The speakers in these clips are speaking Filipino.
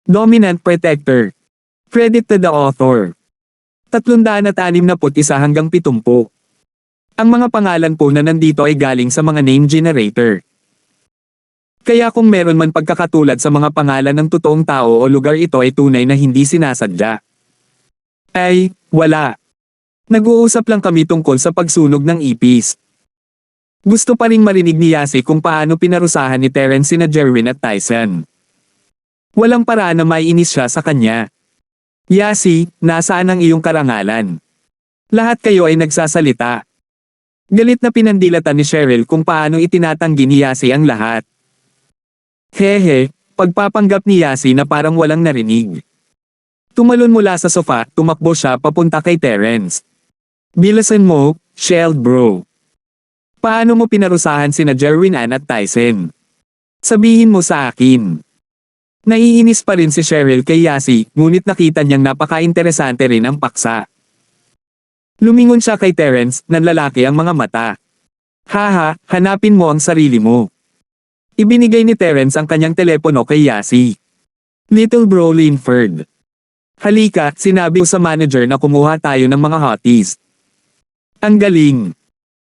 Dominant Protector. Credit to the author. 361 hanggang 70. Ang mga pangalan po na nandito ay galing sa mga name generator. Kaya kung meron man pagkakatulad sa mga pangalan ng totoong tao o lugar, ito ay tunay na hindi sinasadya. Ay, wala. Nag-uusap lang kami tungkol sa pagsunog ng ipis. Gusto pa ring marinig ni Yasi kung paano pinarusahan ni Terence sina Jerwin at Tyson. Walang paraan na maiinis siya sa kanya. Yasi, nasaan ang iyong karangalan? Lahat kayo ay nagsasalita. Galit na pinandilatan ni Cheryl kung paano itinatanggi ni Yasi ang lahat. Hehe, pagpapanggap ni Yasi na parang walang narinig. Tumalon mula sa sofa, tumakbo siya papunta kay Terence. Bilisan mo, Shield bro. Paano mo pinarusahan sina Jerwin Ann at Tyson? Sabihin mo sa akin. Naiinis pa rin si Cheryl kay Yasi, ngunit nakita niyang napaka-interesante rin ang paksa. Lumingon siya kay Terence, nanlalaki ang mga mata. Haha, hanapin mo ang sarili mo. Ibinigay ni Terence ang kanyang telepono kay Yasi. Little bro Linford. Halika, sinabi ko sa manager na kumuha tayo ng mga hotties. Ang galing.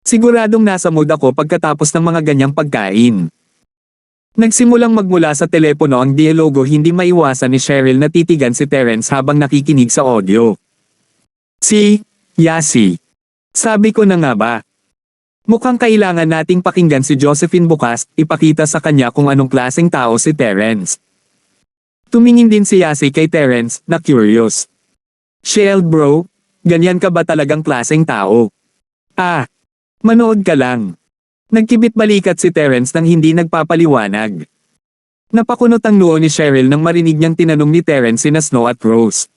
Siguradong nasa mood ako pagkatapos ng mga ganyang pagkain. Nagsimulang magmula sa telepono ang dialogo, hindi maiwasan ni Cheryl na titigan si Terence habang nakikinig sa audio. Si Yasi. Sabi ko na nga ba? Mukhang kailangan nating pakinggan si Josephine bukas, ipakita sa kanya kung anong klaseng tao si Terence. Tumingin din si Yasi kay Terence, na curious. Shield bro, ganyan ka ba talagang klaseng tao? Ah, manood ka lang. Nagkibit balikat si Terence nang hindi nagpapaliwanag. Napakunot ang noo ni Cheryl nang marinig niyang tinanong ni Terence sina Snow at Rose.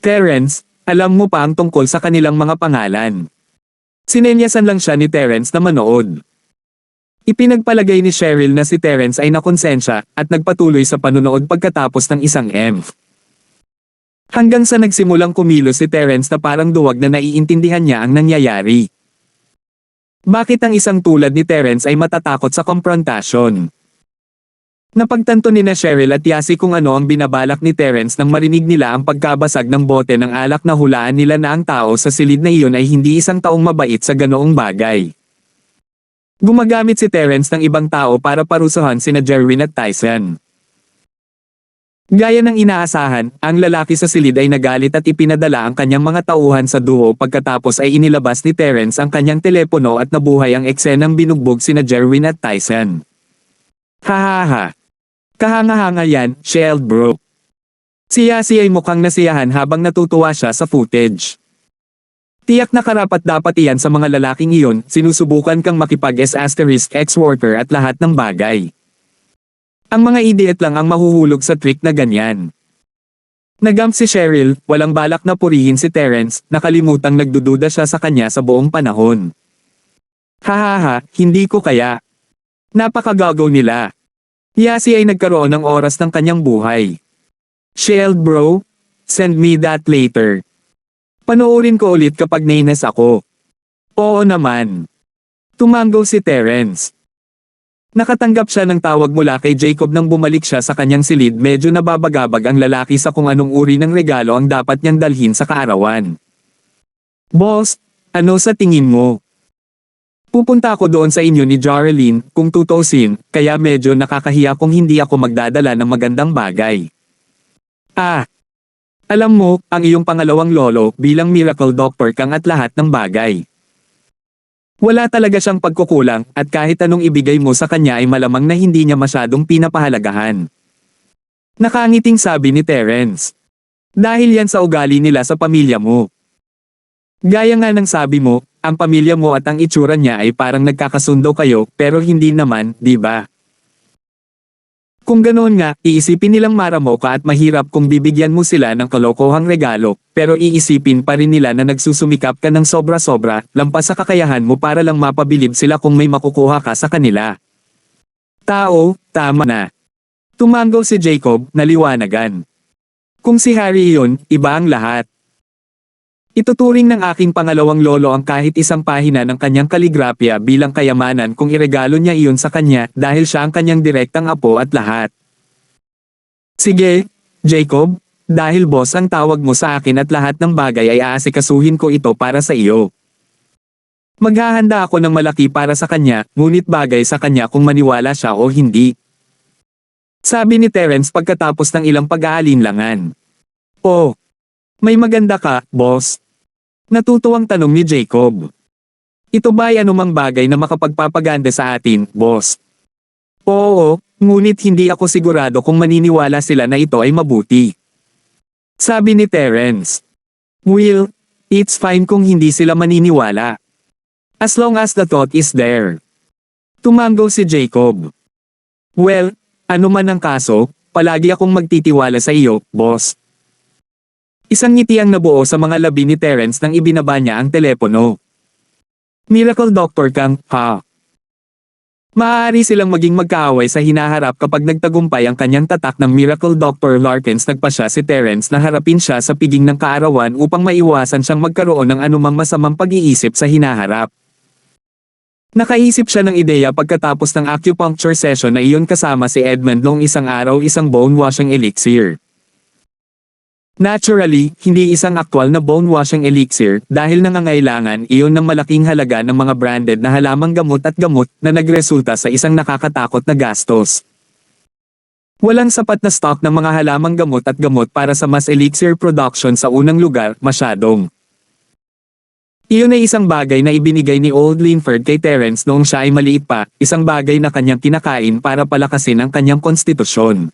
Terence, alam mo pa ang tungkol sa kanilang mga pangalan. Sinenyasan lang siya ni Terence na manood. Ipinagpalagay ni Cheryl na si Terence ay nakonsensya at nagpatuloy sa panunood pagkatapos ng isang EMF. Hanggang sa nagsimulang kumilos si Terence na parang duwag na naiintindihan niya ang nangyayari. Bakit ang isang tulad ni Terence ay matatakot sa komprontasyon? Napagtanto ni Cheryl at Yasi kung ano ang binabalak ni Terence nang marinig nila ang pagkabasag ng bote ng alak na hulaan nila na ang tao sa silid na iyon ay hindi isang taong mabait sa ganoong bagay. Gumagamit si Terence ng ibang tao para parusahan sina Jerwin at Tyson. Gaya ng inaasahan, ang lalaki sa silid ay nagalit at ipinadala ang kanyang mga tauhan sa duho pagkatapos ay inilabas ni Terence ang kanyang telepono at nabuhay ang eksenang binugbog sina Jerwin at Tyson. Hahaha. Kahanga-hanga yan, Shield bro. Si Yasi ay mukhang nasiyahan habang natutuwa siya sa footage. Tiyak na karapat dapat iyan sa mga lalaking iyon, sinusubukan kang makipag-ex-worker at lahat ng bagay. Ang mga idiot lang ang mahuhulog sa trick na ganyan. Nagam si Cheryl, walang balak na purihin si Terence, nakalimutang nagdududa siya sa kanya sa buong panahon. Hahaha, hindi ko kaya. Napakagagaw nila. Yasi ay nagkaroon ng oras ng kanyang buhay. Shield bro, send me that later. Panoorin ko ulit kapag nainis ako. Oo naman. Tumango si Terence. Nakatanggap siya ng tawag mula kay Jacob nang bumalik siya sa kanyang silid. Medyo nababagabag ang lalaki sa kung anong uri ng regalo ang dapat niyang dalhin sa kaarawan. Boss, ano sa tingin mo? Pupunta ako doon sa inyo ni Jarlene, kung tutusin, kaya medyo nakakahiya kung hindi ako magdadala ng magandang bagay. Ah! Alam mo, ang iyong pangalawang lolo bilang miracle doctor kang at lahat ng bagay. Wala talaga siyang pagkukulang at kahit anong ibigay mo sa kanya ay malamang na hindi niya masyadong pinapahalagahan. Nakangiting sabi ni Terence. Dahil yan sa ugali nila sa pamilya mo. Gaya nga ng sabi mo, ang pamilya mo at ang itsura niya ay parang nagkakasundo kayo pero hindi naman, di ba? Kung ganoon nga, iisipin nilang maramo ka at mahirap kung bibigyan mo sila ng kalokohang regalo, pero iisipin pa rin nila na nagsusumikap ka ng sobra-sobra, lampas sa kakayahan mo para lang mapabilib sila kung may makukuha ka sa kanila. Tao, tama na. Tumango si Jacob, naliwanagan. Kung si Harry iyon, iba ang lahat. Ituturing ng aking pangalawang lolo ang kahit isang pahina ng kanyang kaligrapya bilang kayamanan kung iregalo niya iyon sa kanya dahil siya ang kanyang direktang apo at lahat. Sige, Jacob, dahil boss ang tawag mo sa akin at lahat ng bagay ay aasikasuhin ko ito para sa iyo. Maghahanda ako ng malaki para sa kanya, ngunit bagay sa kanya kung maniwala siya o hindi. Sabi ni Terence pagkatapos ng ilang pag-aalinlangan. Oh, may maganda ka, boss. Natutuwang tanong ni Jacob. Ito ba ay anumang bagay na makapagpapaganda sa atin, boss? Oo, ngunit hindi ako sigurado kung maniniwala sila na ito ay mabuti. Sabi ni Terence. Will, it's fine kung hindi sila maniniwala. As long as the thought is there. Tumango si Jacob. Well, ano man ang kaso, palagi akong magtitiwala sa iyo, boss. Isang ngiti ang nabuo sa mga labi ni Terence nang ibinaba niya ang telepono. Miracle Doctor kang, ha? Maaari silang maging magkaaway sa hinaharap kapag nagtagumpay ang kanyang tatak ng Miracle Dr. Larkins. Nagpa siya si Terence na harapin siya sa piging ng kaarawan upang maiwasan siyang magkaroon ng anumang masamang pag-iisip sa hinaharap. Nakaisip siya ng ideya pagkatapos ng acupuncture session na iyon kasama si Edmund noong isang araw, isang bone washing elixir. Naturally, hindi isang aktwal na bone washing elixir dahil nangangailangan iyon ng malaking halaga ng mga branded na halamang gamot at gamot na nagresulta sa isang nakakatakot na gastos. Walang sapat na stock ng mga halamang gamot at gamot para sa mass elixir production sa unang lugar, masyadong. Iyon ay isang bagay na ibinigay ni Old Linford kay Terence noong siya ay maliit pa, isang bagay na kanyang kinakain para palakasin ang kanyang konstitusyon.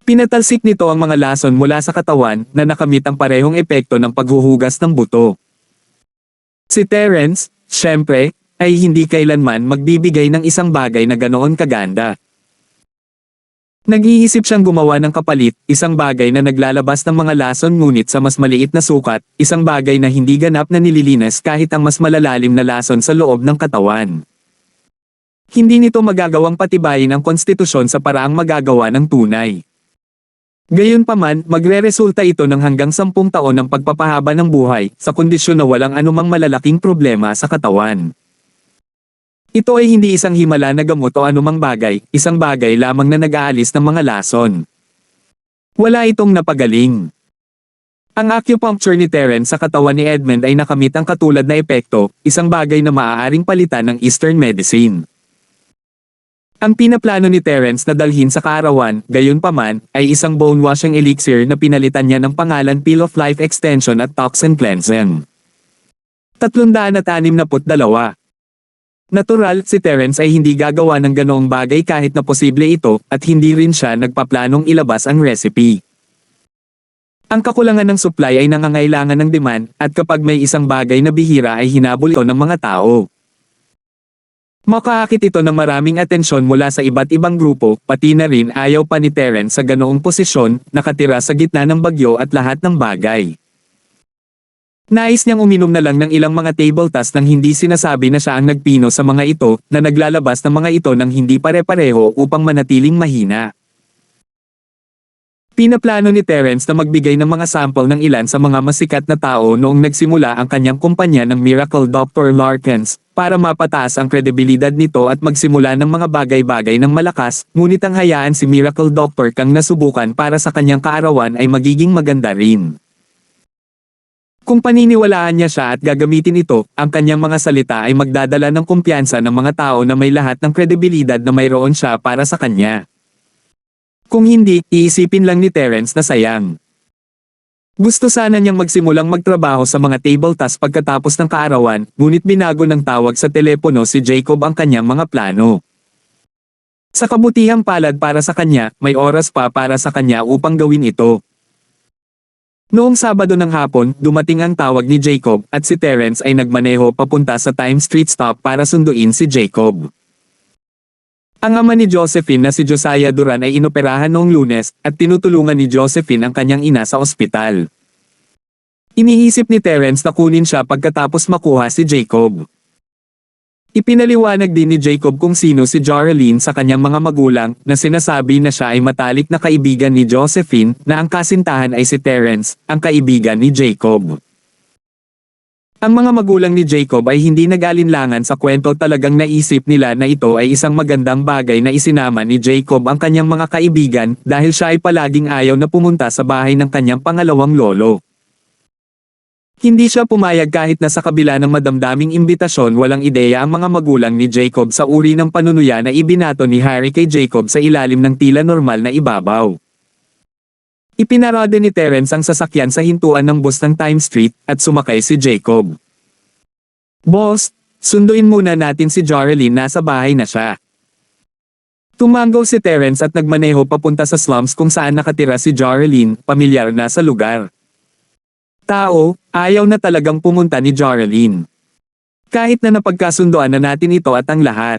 Pinatalsik nito ang mga lason mula sa katawan na nakamit ang parehong epekto ng paghuhugas ng buto. Si Terence, syempre, ay hindi kailanman magbibigay ng isang bagay na ganoon kaganda. Nag-iisip siyang gumawa ng kapalit, isang bagay na naglalabas ng mga lason ngunit sa mas maliit na sukat, isang bagay na hindi ganap na nililinis kahit ang mas malalalim na lason sa loob ng katawan. Hindi nito magagawang patibayin ang konstitusyon sa paraang magagawa ng tunay. Gayunpaman, magreresulta ito ng hanggang 10 taon ng pagpapahaba ng buhay, sa kondisyon na walang anumang malalaking problema sa katawan. Ito ay hindi isang himala na gamot o anumang bagay, isang bagay lamang na nag-aalis ng mga lason. Wala itong napagaling. Ang acupuncture ni Terence sa katawan ni Edmund ay nakamit ang katulad na epekto, isang bagay na maaaring palitan ng Eastern medicine. Ang pinaplano ni Terence na dalhin sa kaarawan, gayunpaman, ay isang bone washing elixir na pinalitan niya ng pangalan Pill of Life Extension at Toxin Cleansing. 362. Natural, si Terence ay hindi gagawa ng ganoong bagay kahit na posible ito, at hindi rin siya nagpaplanong ilabas ang recipe. Ang kakulangan ng supply ay nangangailangan ng demand, at kapag may isang bagay na bihira ay hinabol ito ng mga tao. Makaakit ito ng maraming atensyon mula sa iba't ibang grupo, pati na rin ayaw pa ni Terence sa ganoong posisyon, nakatira sa gitna ng bagyo at lahat ng bagay. Nais niyang uminom na lang ng ilang mga table tas nang hindi sinasabi na siya ang nagpino sa mga ito, na naglalabas ng mga ito ng hindi pare-pareho upang manatiling mahina. Pinaplano ni Terence na magbigay ng mga sample ng ilan sa mga masikat na tao noong nagsimula ang kanyang kumpanya ng Miracle Dr. Larkins, para mapataas ang kredibilidad nito at magsimula ng mga bagay-bagay ng malakas, ngunit ang hayaan si Miracle Doctor kang nasubukan para sa kanyang kaarawan ay magiging maganda rin. Kung paniniwalaan niya siya at gagamitin ito, ang kanyang mga salita ay magdadala ng kumpiyansa ng mga tao na may lahat ng kredibilidad na mayroon siya para sa kanya. Kung hindi, iisipin lang ni Terence na sayang. Gusto sana niyang magsimulang magtrabaho sa mga table tasks pagkatapos ng kaarawan, ngunit binago ng tawag sa telepono si Jacob ang kanyang mga plano. Sa kabutihang palad para sa kanya, may oras pa para sa kanya upang gawin ito. Noong Sabado ng hapon, dumating ang tawag ni Jacob, at si Terence ay nagmaneho papunta sa Times Street stop para sunduin si Jacob. Ang ama ni Josephine na si Josiah Duran ay inoperahan noong Lunes, at tinutulungan ni Josephine ang kanyang ina sa ospital. Iniisip ni Terence na kunin siya pagkatapos makuha si Jacob. Ipinaliwanag din ni Jacob kung sino si Joralyn sa kanyang mga magulang, na sinasabi na siya ay matalik na kaibigan ni Josephine, na ang kasintahan ay si Terence, ang kaibigan ni Jacob. Ang mga magulang ni Jacob ay hindi nag-alinlangan sa kwento, talagang naisip nila na ito ay isang magandang bagay na isinama ni Jacob ang kanyang mga kaibigan dahil siya ay palaging ayaw na pumunta sa bahay ng kanyang pangalawang lolo. Hindi siya pumayag kahit na sa kabila ng madamdaming imbitasyon, walang ideya ang mga magulang ni Jacob sa uri ng panunuya na ibinato ni Harry kay Jacob sa ilalim ng tila normal na ibabaw. Ipinarada ni Terence ang sasakyan sa hintuan ng bus ng Time Street at sumakay si Jacob. "Boss, sunduin muna natin si Joralyn, nasa bahay na siya." Tumango si Terence at nagmaneho papunta sa slums kung saan nakatira si Joralyn, pamilyar na sa lugar. Tao, ayaw na talagang pumunta ni Joralyn. Kahit na napagkasundoan na natin ito at ang lahat.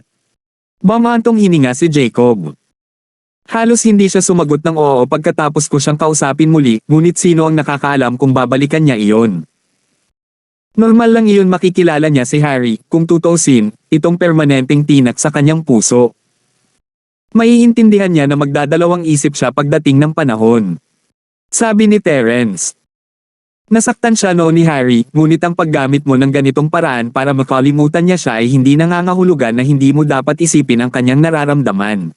Bamantong hininga si Jacob. Halos hindi siya sumagot ng oo pagkatapos ko siyang kausapin muli, ngunit sino ang nakakaalam kung babalikan niya iyon. Normal lang iyon, makikilala niya si Harry, kung tutuusin, itong permanenteng tinak sa kanyang puso. Maiintindihan niya na magdadalawang isip siya pagdating ng panahon. Sabi ni Terence. Nasaktan siya noon ni Harry, ngunit ang paggamit mo ng ganitong paraan para makalimutan niya siya ay hindi nangangahulugan na hindi mo dapat isipin ang kanyang nararamdaman.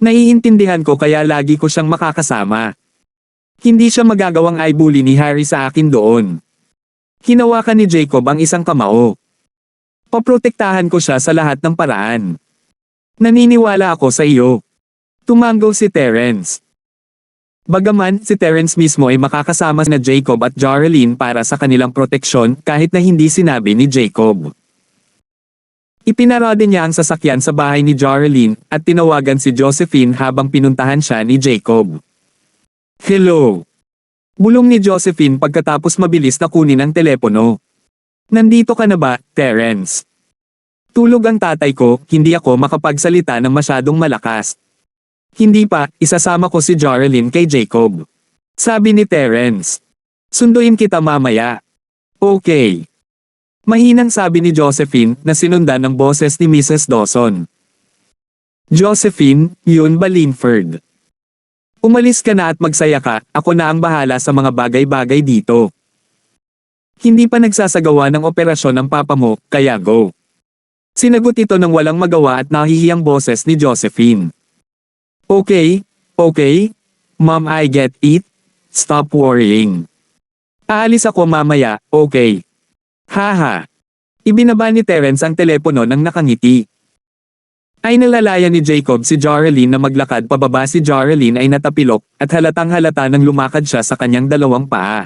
Naiintindihan ko, kaya lagi ko siyang makakasama. Hindi siya magagawang eyebully ni Harry sa akin doon. Hinawakan ni Jacob ang isang kamao. Paprotektahan ko siya sa lahat ng paraan. Naniniwala ako sa iyo. Tumango si Terence. Bagaman si Terence mismo ay makakasama na Jacob at Joralyn para sa kanilang proteksyon kahit na hindi sinabi ni Jacob. Ipinarada niya ang sasakyan sa bahay ni Joralyn at tinawagan si Josephine habang pinuntahan siya ni Jacob. "Hello." Bulong ni Josephine pagkatapos mabilis na kunin ang telepono. "Nandito ka na ba, Terence?" "Tulog ang tatay ko, hindi ako makapagsalita ng masyadong malakas." "Hindi pa, isasama ko si Joralyn kay Jacob." Sabi ni Terence. "Sunduin kita mamaya." "Okay." Mahinang sabi ni Josephine na sinundan ng boses ni Mrs. Dawson. "Josephine, yun ba Linford? Umalis ka na at magsaya ka, ako na ang bahala sa mga bagay-bagay dito. Hindi pa nagsasagawa ng operasyon ang papa mo, kaya go." Sinagot ito ng walang magawa at nahihiyang boses ni Josephine. Okay, Mom, I get it. Stop worrying. Aalis ako mamaya, okay? Haha. Ibinaba ni Terence ang telepono nang nakangiti. Ay nalalaya ni Jacob si Joralyn na maglakad pababa. Si Joralyn ay natapilok at halatang halata nang lumakad siya sa kanyang dalawang paa.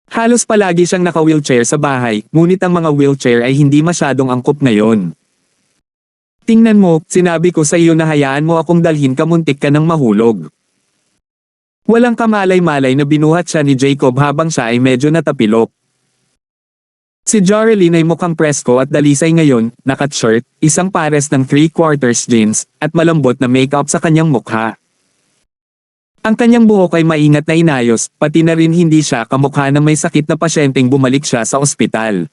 Halos palagi siyang naka-wheelchair sa bahay, ngunit ang mga wheelchair ay hindi masyadong angkop ngayon. "Tingnan mo, sinabi ko sa iyo na hayaan mo akong dalhin ka, muntik ka nang mahulog." Walang kamalay-malay na binuhat siya ni Jacob habang siya ay medyo natapilok. Si Joralyn ay mukhang presko at dalisay ngayon, naka-shirt, isang pares ng 3/4 jeans, at malambot na makeup sa kanyang mukha. Ang kanyang buhok ay maingat na inayos, pati na rin hindi siya kamukha ng may sakit na pasyenteng bumalik siya sa ospital.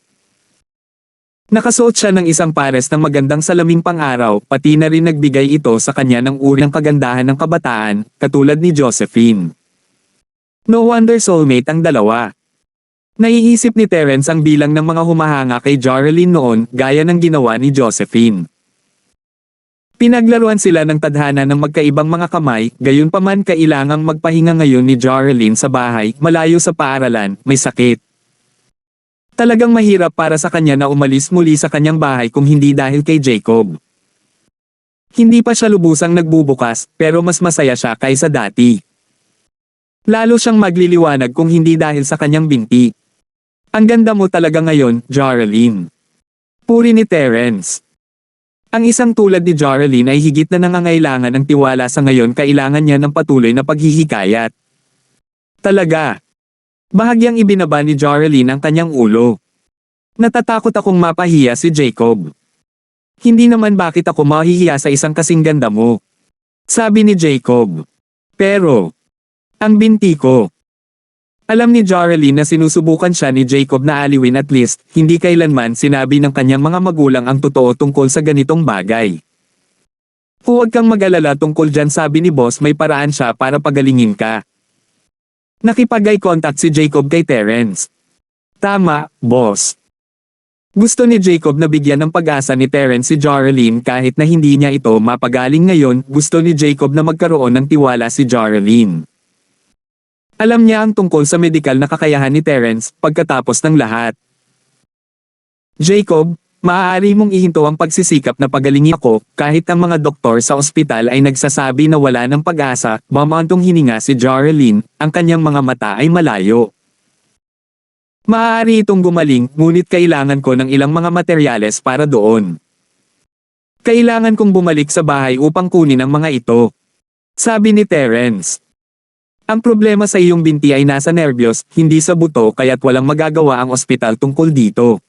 Nakasuot siya ng isang pares ng magandang salaming pang-araw, pati na rin nagbigay ito sa kanya ng uri ng kagandahan ng kabataan, katulad ni Josephine. No wonder soulmate ang dalawa. Naiisip ni Terence ang bilang ng mga humahanga kay Joralyn noon, gaya ng ginawa ni Josephine. Pinaglaruan sila ng tadhana ng magkaibang mga kamay, gayunpaman kailangang magpahinga ngayon ni Joralyn sa bahay, malayo sa paaralan, may sakit. Talagang mahirap para sa kanya na umalis muli sa kanyang bahay kung hindi dahil kay Jacob. Hindi pa siya lubusang nagbubukas, pero mas masaya siya kaysa dati. Lalo siyang magliliwanag kung hindi dahil sa kanyang binti. "Ang ganda mo talaga ngayon, Joralyn." Puri ni Terence. Ang isang tulad ni Joralyn ay higit na nangangailangan ng tiwala sa ngayon, kailangan niya ng patuloy na paghihikayat. Talaga. Bahagyang ibinaba ni Joralyn ang kanyang ulo. "Natatakot akong mapahiya si Jacob." "Hindi naman, bakit ako mahihiya sa isang kasing ganda mo?" Sabi ni Jacob. "Pero, ang binti ko." Alam ni Joralyn na sinusubukan siya ni Jacob na aliwin, at least, hindi kailanman sinabi ng kanyang mga magulang ang totoo tungkol sa ganitong bagay. "Huwag kang mag-alala tungkol dyan," sabi ni boss, "may paraan siya para pagalingin ka." Nakipag-eye contact si Jacob kay Terence. Tama, boss. Gusto ni Jacob na bigyan ng pag-asa ni Terence si Joralyn kahit na hindi niya ito mapagaling ngayon, gusto ni Jacob na magkaroon ng tiwala si Joralyn. Alam niya ang tungkol sa medikal na kakayahan ni Terence pagkatapos ng lahat. Jacob, maaari mong ihinto ang pagsisikap na pagalingin ako kahit ang mga doktor sa ospital ay nagsasabi na wala ng pag-asa, mamantong hininga si Joralyn, ang kanyang mga mata ay malayo. Maaari itong gumaling, ngunit kailangan ko ng ilang mga materyales para doon. Kailangan kong bumalik sa bahay upang kunin ang mga ito. Sabi ni Terence. Ang problema sa iyong binti ay nasa nervyos, hindi sa buto kaya't walang magagawa ang ospital tungkol dito.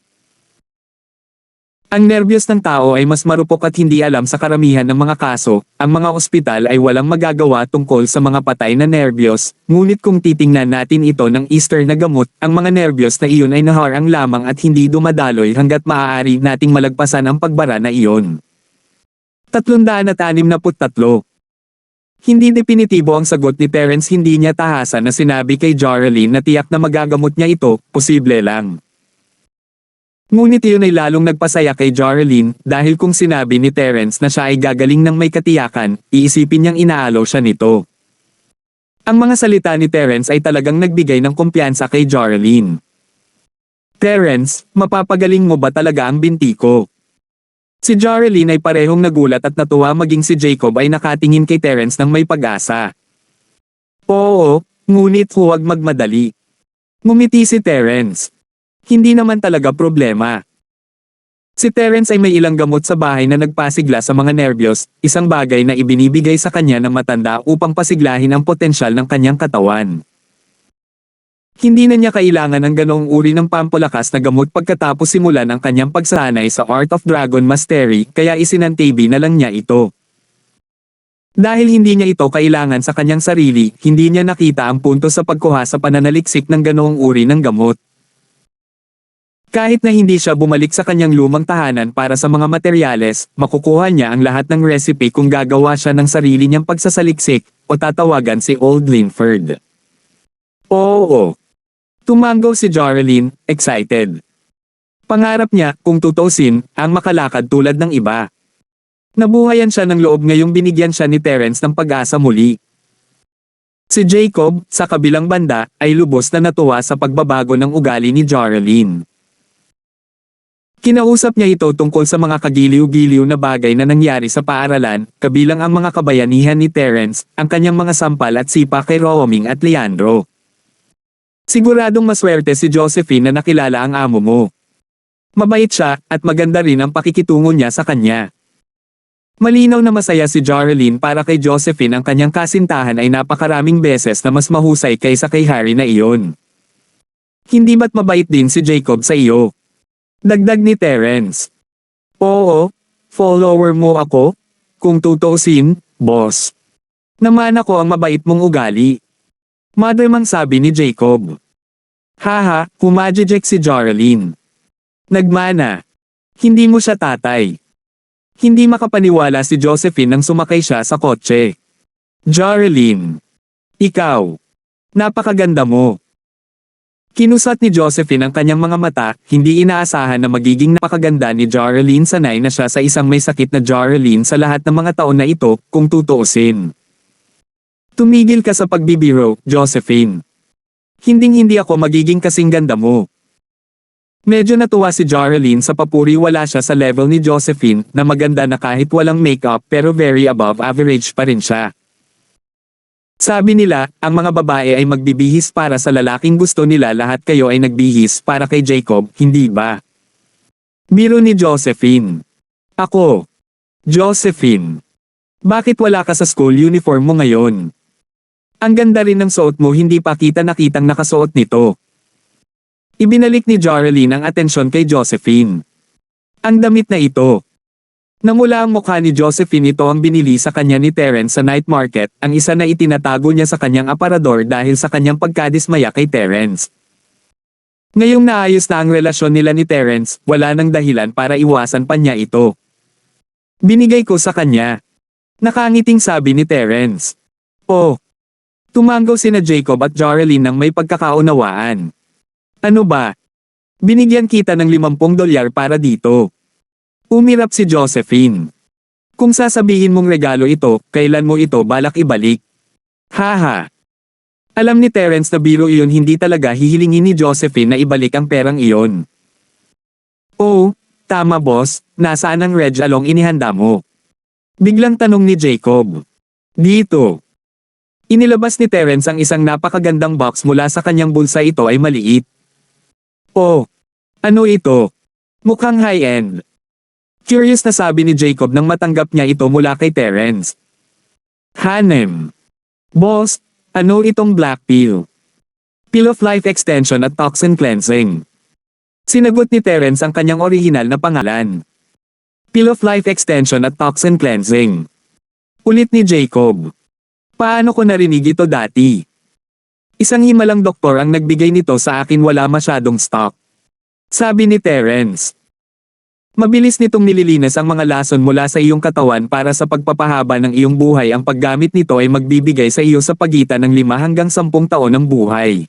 Ang nervyos ng tao ay mas marupok at hindi alam sa karamihan ng mga kaso, ang mga ospital ay walang magagawa tungkol sa mga patay na nervyos, ngunit kung titingnan natin ito ng Eastern na gamot, ang mga nervyos na iyon ay naharang lamang at hindi dumadaloy hanggat maaari nating malagpasan ang pagbara na iyon. 363. Hindi definitibo ang sagot ni Terence, hindi niya tahasan na sinabi kay Joralyn na tiyak na magagamot niya ito, posible lang. Ngunit iyon ay lalong nagpasaya kay Joralyn dahil kung sinabi ni Terence na siya ay gagaling ng may katiyakan, iisipin niyang inaalaw siya nito. Ang mga salita ni Terence ay talagang nagbigay ng kumpiyansa kay Joralyn. Terence, mapapagaling mo ba talaga ang binti ko? Si Joralyn ay parehong nagulat at natuwa, maging si Jacob ay nakatingin kay Terence ng may pag-asa. Oo, ngunit huwag magmadali. Ngumiti si Terence. Hindi naman talaga problema. Si Terence ay may ilang gamot sa bahay na nagpasigla sa mga nervyos, isang bagay na ibinibigay sa kanya ng matanda upang pasiglahin ang potensyal ng kanyang katawan. Hindi na niya kailangan ng ganoong uri ng pampalakas na gamot pagkatapos simulan ang kanyang pagsanay sa Art of Dragon Mastery, kaya isinantabi na lang niya ito. Dahil hindi niya ito kailangan sa kanyang sarili, hindi niya nakita ang punto sa pagkuha sa pananaliksik ng ganoong uri ng gamot. Kahit na hindi siya bumalik sa kanyang lumang tahanan para sa mga materyales, makukuha niya ang lahat ng recipe kung gagawa siya ng sarili niyang pagsasaliksik, o tatawagan si Old Linford. Oo. Tumango si Joralyn, excited. Pangarap niya, kung tutusin, ang makalakad tulad ng iba. Nabuhayan siya ng loob ngayong binigyan siya ni Terence ng pag-asa muli. Si Jacob, sa kabilang banda, ay lubos na natuwa sa pagbabago ng ugali ni Joralyn. Kinausap niya ito tungkol sa mga kagiliw-giliw na bagay na nangyari sa paaralan, kabilang ang mga kabayanihan ni Terence, ang kanyang mga sampal at sipa kay Roaming at Leandro. Siguradong maswerte si Josephine na nakilala ang amo mo. Mabait siya, at maganda rin ang pakikitungo niya sa kanya. Malinaw na masaya si Joralyn para kay Josephine, ang kanyang kasintahan ay napakaraming beses na mas mahusay kaysa kay Harry na iyon. Hindi ba't mabait din si Jacob sa iyo? Dagdag ni Terence. Oo, follower mo ako? Kung tutuusin, boss. Naman ako ang mabait mong ugali. Madamang sabi ni Jacob. Haha, humajijek si Joralyn. Nagmana. Hindi mo siya tatay. Hindi makapaniwala si Josephine nang sumakay siya sa kotse. Joralyn. Ikaw. Napakaganda mo. Kinusat ni Josephine ang kanyang mga mata, hindi inaasahan na magiging napakaganda ni Joralyn, sanay na siya sa isang may sakit na Joralyn sa lahat ng mga taon na ito, kung tutuusin. Tumigil ka sa pagbibiro, Josephine. Hinding-hindi ako magiging kasing ganda mo. Medyo natuwa si Joralyn sa papuri, wala siya sa level ni Josephine, na maganda na kahit walang makeup pero very above average pa rin siya. Sabi nila, ang mga babae ay magbibihis para sa lalaking gusto nila, lahat kayo ay nagbihis para kay Jacob, hindi ba? Biro ni Josephine. Ako. Josephine. Bakit wala ka sa school uniform mo ngayon? Ang ganda rin ng suot mo, hindi pa kita nakitang nakasuot nito. Ibinalik ni Joralyn ang atensyon kay Josephine. Ang damit na ito. Namula ang mukha ni Josephine, ito ang binili sa kanya ni Terence sa night market, ang isa na itinatago niya sa kanyang aparador dahil sa kanyang pagkadismaya kay Terence. Ngayong naayos na ang relasyon nila ni Terence, wala nang dahilan para iwasan pa niya ito. Binigay ko sa kanya. Nakangiting sabi ni Terence. Oh. Tumango sina Jacob at Joralyn ng may pagkakaunawaan. Ano ba? Binigyan kita ng $50 para dito. Umirap si Josephine. Kung sasabihin mong regalo ito, kailan mo ito balak ibalik? Haha. Alam ni Terence na biro iyon, hindi talaga hihilingin ni Josephine na ibalik ang perang iyon. Oh, tama boss, nasaan ang Reg Along inihanda mo? Biglang tanong ni Jacob. Dito. Inilabas ni Terence ang isang napakagandang box mula sa kanyang bulsa, ito ay maliit. Oh, ano ito? Mukhang high-end. Curious na sabi ni Jacob nang matanggap niya ito mula kay Terence. Hanem. Boss, ano itong black pill? Pill of Life Extension at Toxin Cleansing. Sinagot ni Terence ang kanyang orihinal na pangalan. Pill of Life Extension at Toxin Cleansing. Ulit ni Jacob. Paano ko narinig ito dati? Isang himalang doktor ang nagbigay nito sa akin, wala masyadong stock. Sabi ni Terence. Mabilis nitong nililinis ang mga lason mula sa iyong katawan para sa pagpapahaba ng iyong buhay. Ang paggamit nito ay magbibigay sa iyo sa pagitan ng 5 hanggang 10 taon ng buhay.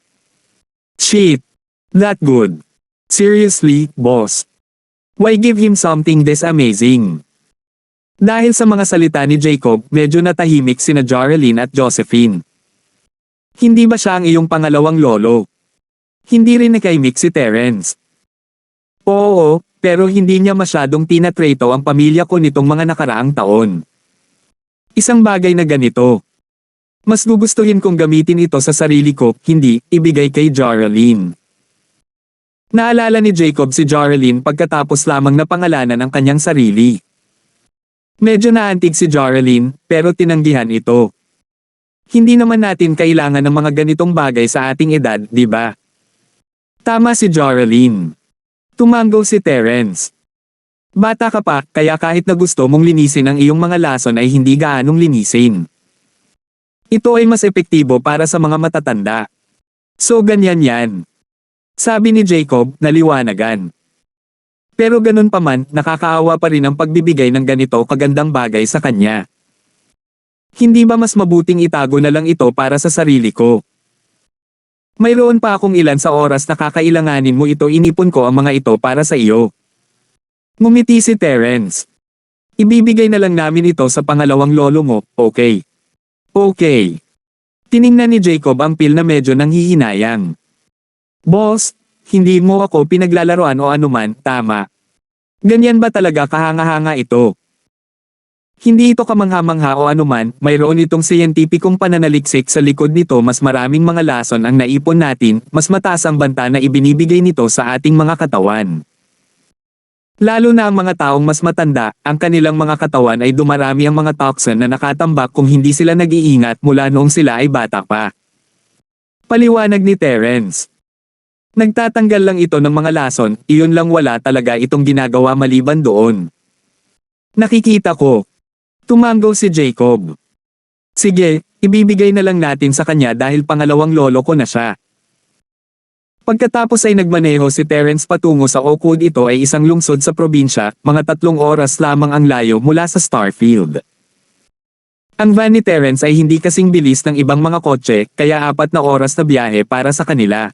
Shit! That good. Seriously, boss. Why give him something this amazing? Dahil sa mga salita ni Jacob, medyo natahimik sina Jarrelyn at Josephine. Hindi ba siya ang iyong pangalawang lolo? Hindi rin nakaimik si Terence. Oo, pero hindi niya masyadong tinatrato ang pamilya ko nitong mga nakaraang taon. Isang bagay na ganito. Mas gugustuhin kong gamitin ito sa sarili ko, hindi ibigay kay Jarrelyn. Naalala ni Jacob si Jarrelyn pagkatapos lamang na pangalanan ang kanyang sarili. Medyo naantig si Jarrelyn, pero tinanggihan ito. Hindi naman natin kailangan ng mga ganitong bagay sa ating edad, di ba? Tama si Jarrelyn. Tumanggo si Terence. Bata ka pa, kaya kahit na gusto mong linisin ang iyong mga lason ay hindi gaanong linisin. Ito ay mas epektibo para sa mga matatanda. So ganyan yan. Sabi ni Jacob, naliwanagan. Pero ganun pa man, nakakaawa pa rin ang pagbibigay ng ganito kagandang bagay sa kanya. Hindi ba mas mabuting itago na lang ito para sa sarili ko? Mayroon pa akong ilan sa oras na kakailanganin mo ito, inipon ko ang mga ito para sa iyo. Ngumiti si Terence. Ibibigay na lang namin ito sa pangalawang lolo mo, okay? Okay. Tiningnan ni Jacob ang pill na medyo nanghihinayang. Boss, hindi mo ako pinaglalaroan o anuman, tama. Ganyan ba talaga kahanga-hanga ito? Hindi ito kamangha-mangha o anuman, mayroon itong siyentipikong pananaliksik sa likod nito. Mas maraming mga lason ang naipon natin, mas mataas ang banta na ibinibigay nito sa ating mga katawan. Lalo na ang mga taong mas matanda, ang kanilang mga katawan ay dumarami ang mga toxin na nakatambak kung hindi sila nag-iingat mula noong sila ay bata pa. Paliwanag ni Terence. Nagtatanggal lang ito ng mga lason, iyon lang, wala talaga itong ginagawa maliban doon. Nakikita ko. Tumanggo si Jacob. Sige, ibibigay na lang natin sa kanya dahil pangalawang lolo ko na siya. Pagkatapos ay nagmaneho si Terence patungo sa Oakwood. Ito ay isang lungsod sa probinsya, mga 3 oras lamang ang layo mula sa Starfield. Ang van ni Terence ay hindi kasing bilis ng ibang mga kotse, kaya 4 na oras na biyahe para sa kanila.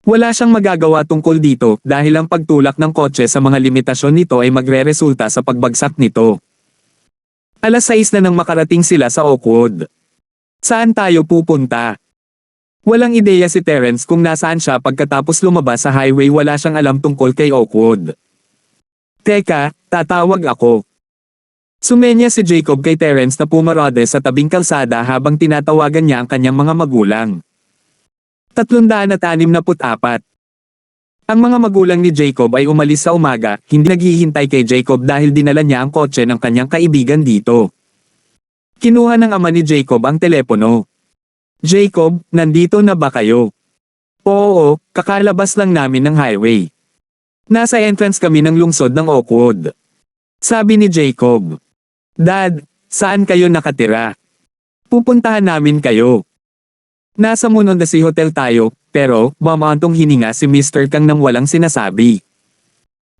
Wala siyang magagawa tungkol dito dahil ang pagtulak ng kotse sa mga limitasyon nito ay magre-resulta sa pagbagsak nito. Alas 6 na nang makarating sila sa Oakwood. Saan tayo pupunta? Walang ideya si Terence kung nasaan siya pagkatapos lumabas sa highway. Wala siyang alam tungkol kay Oakwood. Teka, tatawag ako. Sumenya si Jacob kay Terence na pumarode sa tabing kalsada habang tinatawagan niya ang kanyang mga magulang. 364. Ang mga magulang ni Jacob ay umalis sa umaga, hindi naghihintay kay Jacob dahil dinala niya ang kotse ng kanyang kaibigan dito. Kinuha ng ama ni Jacob ang telepono. Jacob, nandito na ba kayo? Oo, kakalabas lang namin ng highway. Nasa entrance kami ng lungsod ng Oakwood. Sabi ni Jacob. Dad, saan kayo nakatira? Pupuntahan namin kayo. Nasa Monondasi Hotel tayo, pero mamantong hininga si Mr. Kang nang walang sinasabi.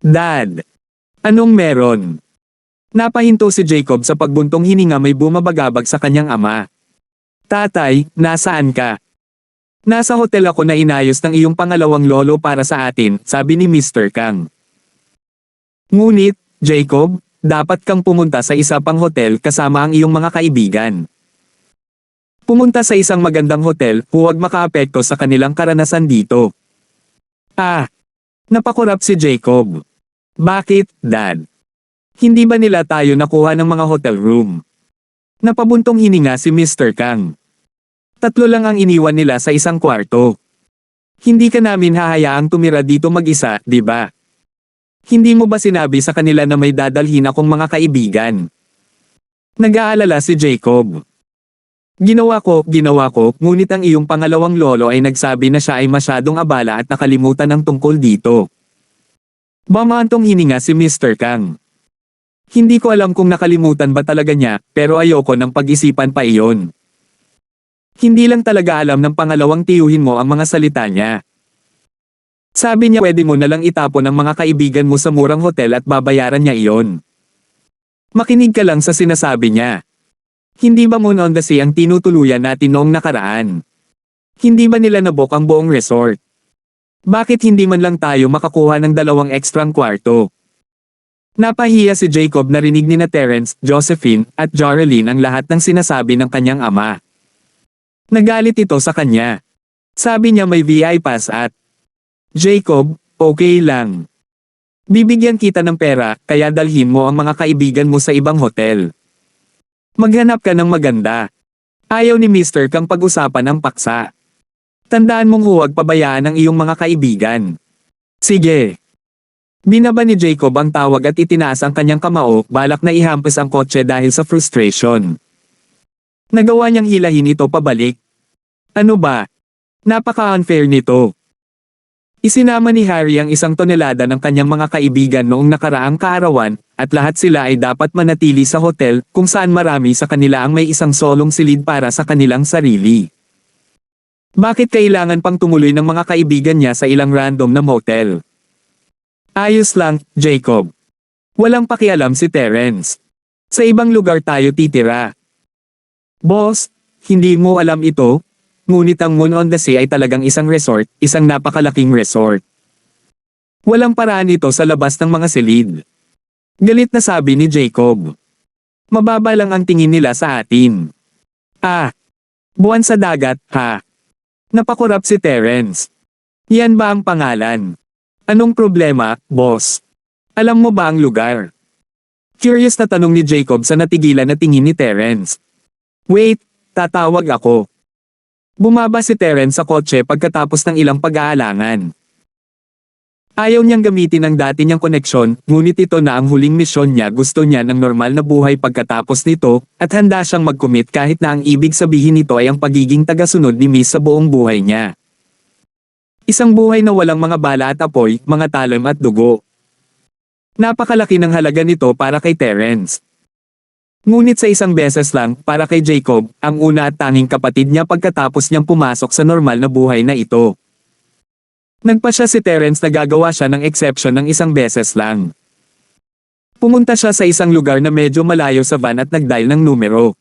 Dad, anong meron? Napahinto si Jacob sa pagbuntong hininga, may bumabagabag sa kanyang ama. Tatay, nasaan ka? Nasa hotel ako na inayos ng iyong pangalawang lolo para sa atin, sabi ni Mr. Kang. Ngunit, Jacob, dapat kang pumunta sa isa pang hotel kasama ang iyong mga kaibigan. Pumunta sa isang magandang hotel, huwag makaapekto sa kanilang karanasan dito. Napakurap si Jacob. Bakit, Dad? Hindi ba nila tayo nakuha ng mga hotel room? Napabuntong hininga si Mr. Kang. 3 lang ang iniwan nila sa isang kwarto. Hindi ka namin hahayaang tumira dito mag-isa, di ba? Hindi mo ba sinabi sa kanila na may dadalhin akong mga kaibigan? Nag-aalala si Jacob. Ginawa ko, ngunit ang iyong pangalawang lolo ay nagsabi na siya ay masyadong abala at nakalimutan ang tungkol dito. Bamantong hininga si Mr. Kang. Hindi ko alam kung nakalimutan ba talaga niya, pero ayoko ng pag-isipan pa iyon. Hindi lang talaga alam ng pangalawang tiyuhin mo ang mga salita niya. Sabi niya pwede mo nalang itapon ang mga kaibigan mo sa murang hotel at babayaran niya iyon. Makinig ka lang sa sinasabi niya. Hindi ba Moon on the Sea ang tinutuluyan natin noong nakaraan? Hindi ba nila nabook ang buong resort? Bakit hindi man lang tayo makakuha ng 2 ekstrang kwarto? Napahiya si Jacob narinig ni na Terence, Josephine, at Joralyn ang lahat ng sinasabi ng kanyang ama. Nagalit ito sa kanya. Sabi niya may VI pass at Jacob, okay lang. Bibigyan kita ng pera, kaya dalhin mo ang mga kaibigan mo sa ibang hotel. Maghanap ka ng maganda. Ayaw ni Mr. Kang pag-usapan ang paksa. Tandaan mong huwag pabayaan ang iyong mga kaibigan. Sige. Binaba ni Jacob ang tawag at itinaas ang kanyang kamao, balak na ihampas ang kotse dahil sa frustration. Nagawa niyang hilahin ito pabalik. Ano ba? Napaka-unfair nito. Isinama ni Harry ang 1 tonelada ng kanyang mga kaibigan noong nakaraang kaarawan, at lahat sila ay dapat manatili sa hotel, kung saan marami sa kanila ang may isang solong silid para sa kanilang sarili. Bakit kailangan pang tumuloy ng mga kaibigan niya sa ilang random na motel? Ayos lang, Jacob. Walang pakialam si Terence. Sa ibang lugar tayo titira. Boss, hindi mo alam ito? Ngunit ang Moon on the Sea ay talagang isang resort, isang napakalaking resort. Walang paraan ito sa labas ng mga silid. Galit na sabi ni Jacob. Mababa lang ang tingin nila sa atin. Buwan sa dagat, ha? Napakurap si Terence. Yan ba ang pangalan? Anong problema, boss? Alam mo ba ang lugar? Curious na tanong ni Jacob sa natigilan na tingin ni Terence. Wait, tatawag ako. Bumaba si Terence sa kotse pagkatapos ng ilang pag-aalangan. Ayaw niyang gamitin ang dati niyang koneksyon, ngunit ito na ang huling misyon niya. Gusto niya ng normal na buhay pagkatapos nito, at handa siyang mag-commit kahit na ang ibig sabihin nito ay ang pagiging tagasunod ni Miss sa buong buhay niya. Isang buhay na walang mga bala at apoy, mga talim at dugo. Napakalaki ng halaga nito para kay Terence. Ngunit sa isang beses lang, para kay Jacob, ang una at tanging kapatid niya pagkatapos niyang pumasok sa normal na buhay na ito. Nagpasya si Terence na gagawa siya ng exception ng isang beses lang. Pumunta siya sa isang lugar na medyo malayo sa van at nag-dial ng numero.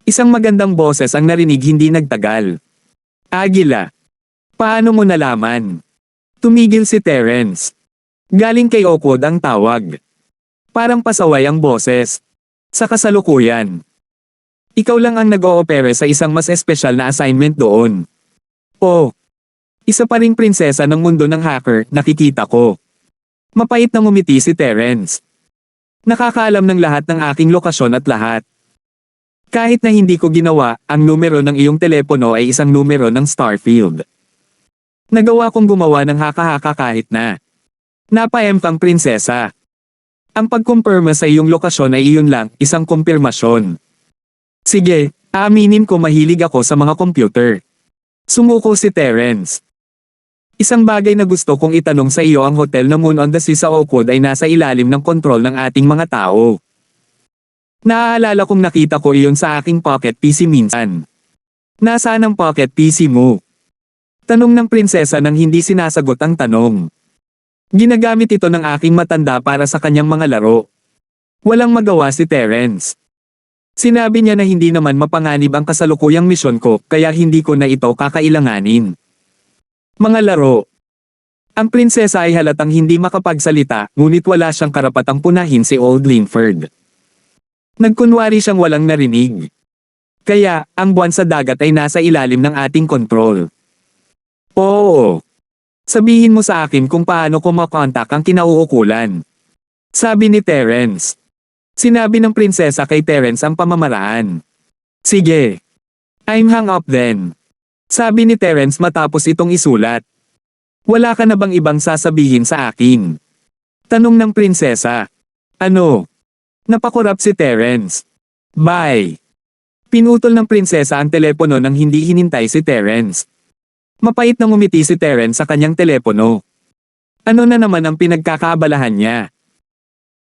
Isang magandang boses ang narinig hindi nagtagal. Agila. Paano mo nalaman? Tumigil si Terence. Galing kay Oakwood ang tawag. Parang pasaway ang boses. Sa kasalukuyan. Ikaw lang ang nag-oopera sa isang mas espesyal na assignment doon. Oh. Isa pa ring prinsesa ng mundo ng hacker, nakikita ko. Mapait na ngumiti si Terence. Nakakaalam ng lahat ng aking lokasyon at lahat. Kahit na hindi ko ginawa, ang numero ng iyong telepono ay isang numero ng Starfield. Nagawa kong gumawa ng haka-haka kahit na. Napa-M kang prinsesa. Ang pagkumpirma sa iyong lokasyon ay iyon lang, isang kumpirmasyon. Sige, aaminin ko mahilig ako sa mga computer. Sumuko si Terence. Isang bagay na gusto kong itanong sa iyo, ang hotel na Moon on the Sea sa Oakwood ay nasa ilalim ng kontrol ng ating mga tao. Naaalala kong nakita ko iyon sa aking pocket PC minsan. Nasaan ang pocket PC mo? Tanong ng prinsesa nang hindi sinasagot ang tanong. Ginagamit ito ng aking matanda para sa kanyang mga laro. Walang magawa si Terence. Sinabi niya na hindi naman mapanganib ang kasalukuyang misyon ko kaya hindi ko na ito kakailanganin. Mga laro. Ang prinsesa ay halatang hindi makapagsalita ngunit wala siyang karapatang punahin si Old Linford. Nagkunwari siyang walang narinig. Kaya, ang buwan sa dagat ay nasa ilalim ng ating kontrol. Oo. Sabihin mo sa akin kung paano ko makontak ang kinauukulan. Sabi ni Terence. Sinabi ng prinsesa kay Terence ang pamamaraan. Sige. I'm hung up then. Sabi ni Terence matapos itong isulat. Wala ka na bang ibang sasabihin sa akin? Tanong ng prinsesa. Ano? Napakurap si Terence. Bye. Pinutol ng prinsesa ang telepono nang hindi hinintay si Terence. Mapait na ngumiti si Terence sa kanyang telepono. Ano na naman ang pinagkakaabalahan niya?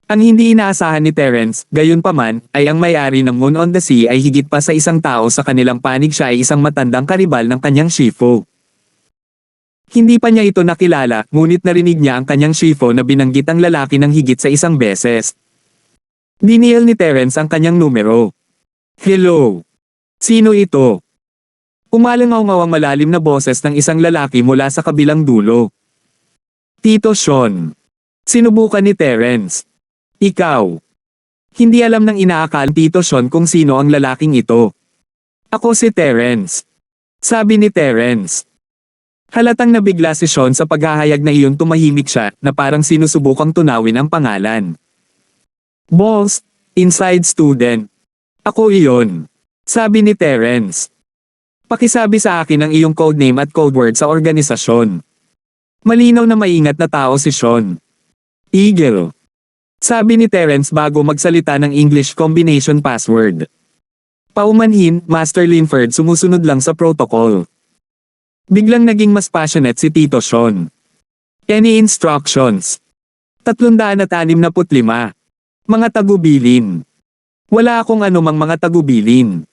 Ang hindi inaasahan ni Terence, gayunpaman, ay ang may-ari ng Moon on the Sea ay higit pa sa isang tao sa kanilang panig siya ay isang matandang karibal ng kanyang shifu. Hindi pa niya ito nakilala, ngunit narinig niya ang kanyang shifu na binanggit ang lalaki ng higit sa isang beses. Dinial ni Terence ang kanyang numero. Hello. Sino ito? Umalangaw-ngaw ang malalim na boses ng isang lalaki mula sa kabilang dulo. Tito Sean. Sinubukan ni Terence. Ikaw. Hindi alam ng inaakal Tito Sean kung sino ang lalaking ito. Ako si Terence. Sabi ni Terence. Halatang nabigla si Sean sa paghahayag na iyon tumahimik siya na parang sinusubukang tunawin ang pangalan. Boss, inside student. Ako iyon. Sabi ni Terence. Pakisabi sa akin ang iyong codename at codeword sa organisasyon. Malinaw na maingat na tao si Sean. Eagle. Sabi ni Terence bago magsalita ng English combination password. Paumanhin, Master Linford sumusunod lang sa protocol. Biglang naging mas passionate si Tito Sean. Any instructions? 365. Mga tagubilin. Wala akong anumang mga tagubilin.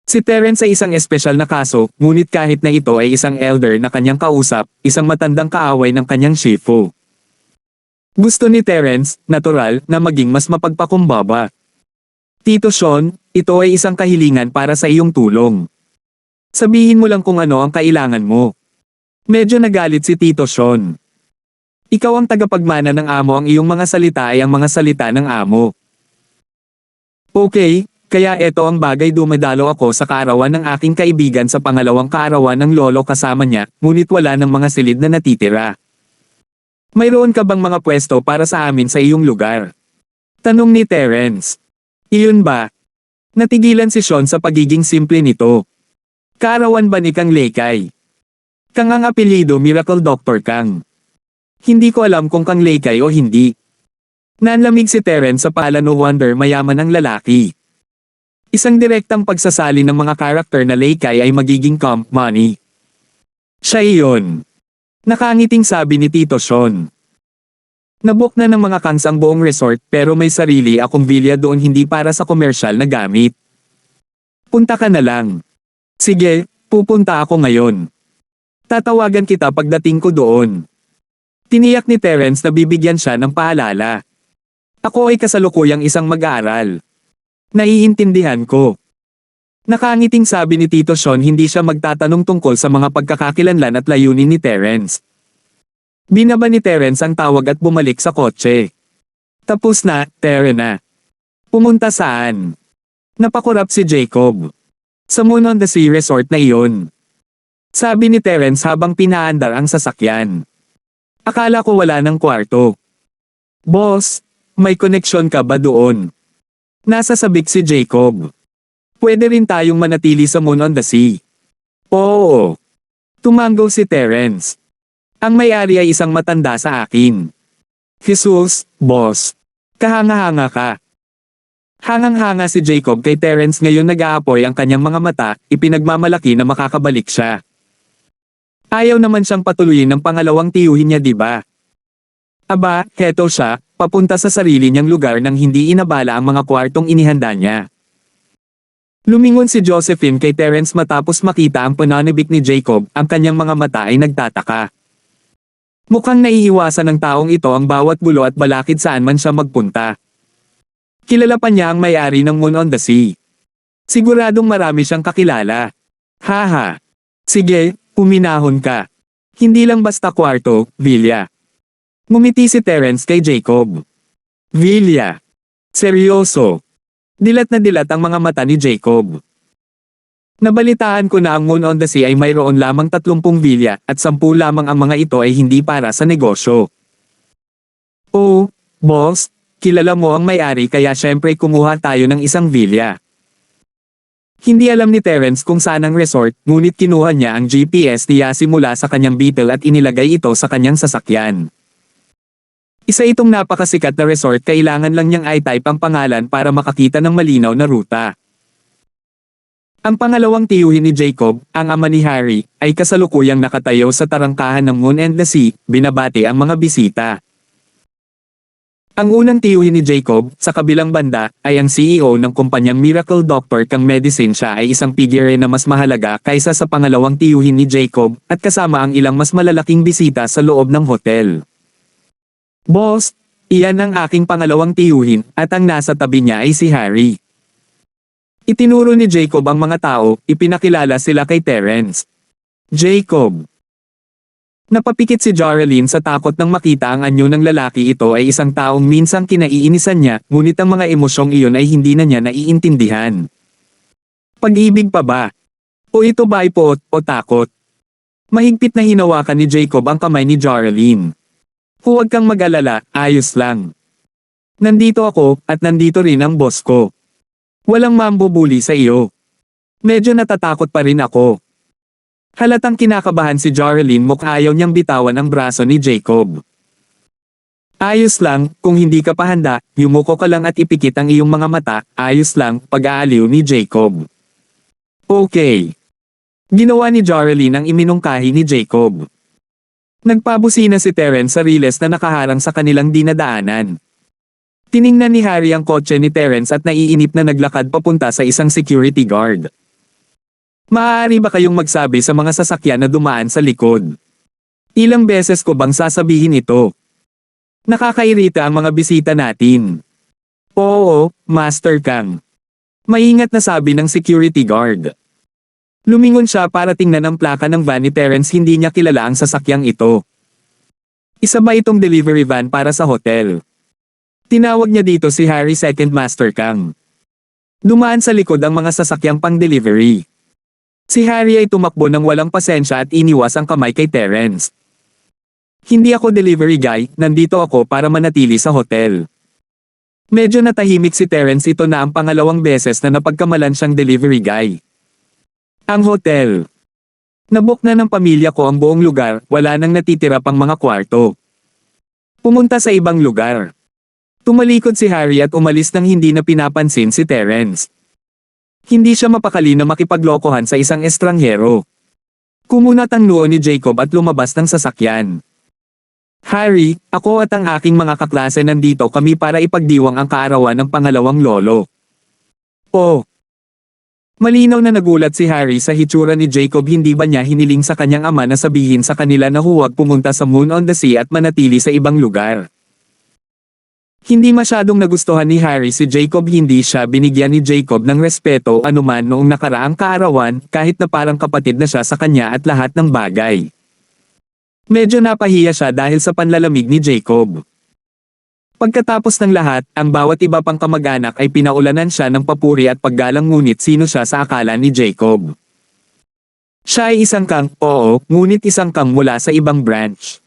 Si Terence ay isang espesyal na kaso, ngunit kahit na ito ay isang elder na kanyang kausap, isang matandang kaaway ng kanyang shifu. Gusto ni Terence, natural, na maging mas mapagpakumbaba. Tito Sean, ito ay isang kahilingan para sa iyong tulong. Sabihin mo lang kung ano ang kailangan mo. Medyo nagalit si Tito Sean. Ikaw ang tagapagmana ng amo, ang iyong mga salita ay ang mga salita ng amo. Okay, kaya eto ang bagay, dumadalo ako sa kaarawan ng aking kaibigan sa pangalawang kaarawan ng lolo kasama niya, ngunit wala ng mga silid na natitira. Mayroon ka bang mga pwesto para sa amin sa iyong lugar? Tanong ni Terence. Iyon ba? Natigilan si Sean sa pagiging simple nito. Kaarawan ba ni Kang Leikay? Kang ang apelyido, Miracle Doctor Kang. Hindi ko alam kung Kang Leikay o hindi. Nanlamig si Terence sa pala no wonder mayaman ang lalaki. Isang direktang pagsasali ng mga karakter na Leikay ay magiging comp money. Siya iyon. Nakangiting sabi ni Tito Sean. Nabook na ng mga kangs ang buong resort pero may sarili akong villa doon, hindi para sa komersyal na gamit. Punta ka na lang. Sige, pupunta ako ngayon. Tatawagan kita pagdating ko doon. Tiniyak ni Terence na bibigyan siya ng paalala. Ako ay kasalukuyang isang mag-aaral. Naiintindihan ko. Nakangiting sabi ni Tito Sean, hindi siya magtatanong tungkol sa mga pagkakakilanlan at layunin ni Terence. Binaba ni Terence ang tawag at bumalik sa kotse. Tapos na, na. Pumunta saan? Napakurap si Jacob. Sa Moon on the Sea Resort na iyon. Sabi ni Terence habang pinaandar ang sasakyan. Akala ko wala ng kwarto. Boss, may koneksyon ka ba doon? Nasa sabik si Jacob. Pwede rin tayong manatili sa Moon on the Sea. Oo. Tumango si Terence. Ang may-ari ay isang matanda sa akin. Jesus, boss. Kahanga-hanga ka. Hangang-hanga si Jacob kay Terence, ngayon nag-aapoy ang kanyang mga mata, ipinagmamalaki na makakabalik siya. Ayaw naman siyang patuloyin ng pangalawang tiyuhin niya, di ba? Aba, heto siya, papunta sa sarili niyang lugar nang hindi inabala ang mga kwartong inihanda niya. Lumingon si Josephine kay Terence matapos makita ang pananabik ni Jacob, ang kanyang mga mata ay nagtataka. Mukhang naiiwasan ng taong ito ang bawat bulo at balakid saan man siya magpunta. Kilala pa niya ang may-ari ng Moon on the Sea. Siguradong marami siyang kakilala. Haha. Sige, huminahon ka. Hindi lang basta kwarto, Villa. Ngumiti si Terence kay Jacob. Villa. Seryoso. Dilat na dilat ang mga mata ni Jacob. Nabalitaan ko na ang Moon on the Sea ay mayroon lamang 30 villa at 10 lamang ang mga ito ay hindi para sa negosyo. Oh, boss, kilala mo ang may-ari kaya syempre kumuha tayo ng isang villa. Hindi alam ni Terence kung saan ang resort, ngunit kinuha niya ang GPS niya simula sa kanyang Beetle at inilagay ito sa kanyang sasakyan. Isa itong napakasikat na resort, kailangan lang niyang i-type ang pangalan para makakita ng malinaw na ruta. Ang pangalawang tiyuhin ni Jacob, ang ama ni Harry, ay kasalukuyang nakatayo sa tarangkahan ng Moon and the Sea, binabati ang mga bisita. Ang unang tiyuhin ni Jacob, sa kabilang banda, ay ang CEO ng kumpanyang Miracle Doctor Kang Medicine. Siya ay isang figure na mas mahalaga kaysa sa pangalawang tiyuhin ni Jacob, at kasama ang ilang mas malalaking bisita sa loob ng hotel. Boss, iyan ang aking pangalawang tiyuhin, at ang nasa tabi niya ay si Harry. Itinuro ni Jacob ang mga tao, ipinakilala sila kay Terence. Jacob. Napapikit si Jaralyn sa takot nang makita ang anyo ng lalaki. Ito ay isang taong minsang kinaiinisan niya, ngunit ang mga emosyong iyon ay hindi na niya naiintindihan. Pag-ibig pa ba? O ito ba ay poot o takot? Mahigpit na hinawakan ni Jacob ang kamay ni Jaralyn. Huwag kang mag-alala, ayos lang. Nandito ako, at nandito rin ang boss ko. Walang mambubuli sa iyo. Medyo natatakot pa rin ako. Halatang kinakabahan si Jaralyn, mukhang ayaw niyang bitawan ang braso ni Jacob. Ayos lang, kung hindi ka pa handa, yumuko ka lang at ipikit ang iyong mga mata, ayos lang, pag-aaliw ni Jacob. Okay. Ginawa ni Jaralyn ang iminungkahi ni Jacob. Nagpabusina si Terence sa riles na nakaharang sa kanilang dinadaanan. Tiningnan ni Harry ang kotse ni Terence at naiinip na naglakad papunta sa isang security guard. Maaari ba kayong magsabi sa mga sasakyan na dumaan sa likod? Ilang beses ko bang sasabihin ito? Nakakairita ang mga bisita natin. Oo, Master Kang. Maingat na sabi ng security guard. Lumingon siya para tingnan ang plaka ng van ni Terence. Hindi niya kilala ang sasakyang ito. Isa ba itong delivery van para sa hotel? Tinawag niya dito si Harry Second Master Kang. Dumaan sa likod ang mga sasakyang pang-delivery. Si Harry ay tumakbo ng walang pasensya at iniwas ang kamay kay Terence. Hindi ako delivery guy, nandito ako para manatili sa hotel. Medyo natahimik si Terence. Ito na ang pangalawang beses na napagkamalan siyang delivery guy. Ang hotel. Nabook na ng pamilya ko ang buong lugar, wala nang natitira pang mga kwarto. Pumunta sa ibang lugar. Tumalikod si Harry at umalis nang hindi na pinapansin si Terence. Hindi siya mapakali na makipaglokohan sa isang estranghero. Kumunat ang noo ni Jacob at lumabas ng sasakyan. Harry, ako at ang aking mga kaklase nandito kami para ipagdiwang ang kaarawan ng pangalawang lolo. Oh. Malinaw na nagulat si Harry sa hitsura ni Jacob. Hindi ba niya hiniling sa kanyang ama na sabihin sa kanila na huwag pumunta sa Moon on the Sea at manatili sa ibang lugar? Hindi masyadong nagustuhan ni Harry si Jacob. Hindi siya binigyan ni Jacob ng respeto anuman noong nakaraang kaarawan, kahit na parang kapatid na siya sa kanya at lahat ng bagay. Medyo napahiya siya dahil sa panlalamig ni Jacob. Pagkatapos ng lahat, ang bawat iba pang kamag-anak ay pinaulanan siya ng papuri at paggalang. Ngunit sino siya sa akala ni Jacob? Siya ay isang Kang, oo, ngunit isang Kang mula sa ibang branch.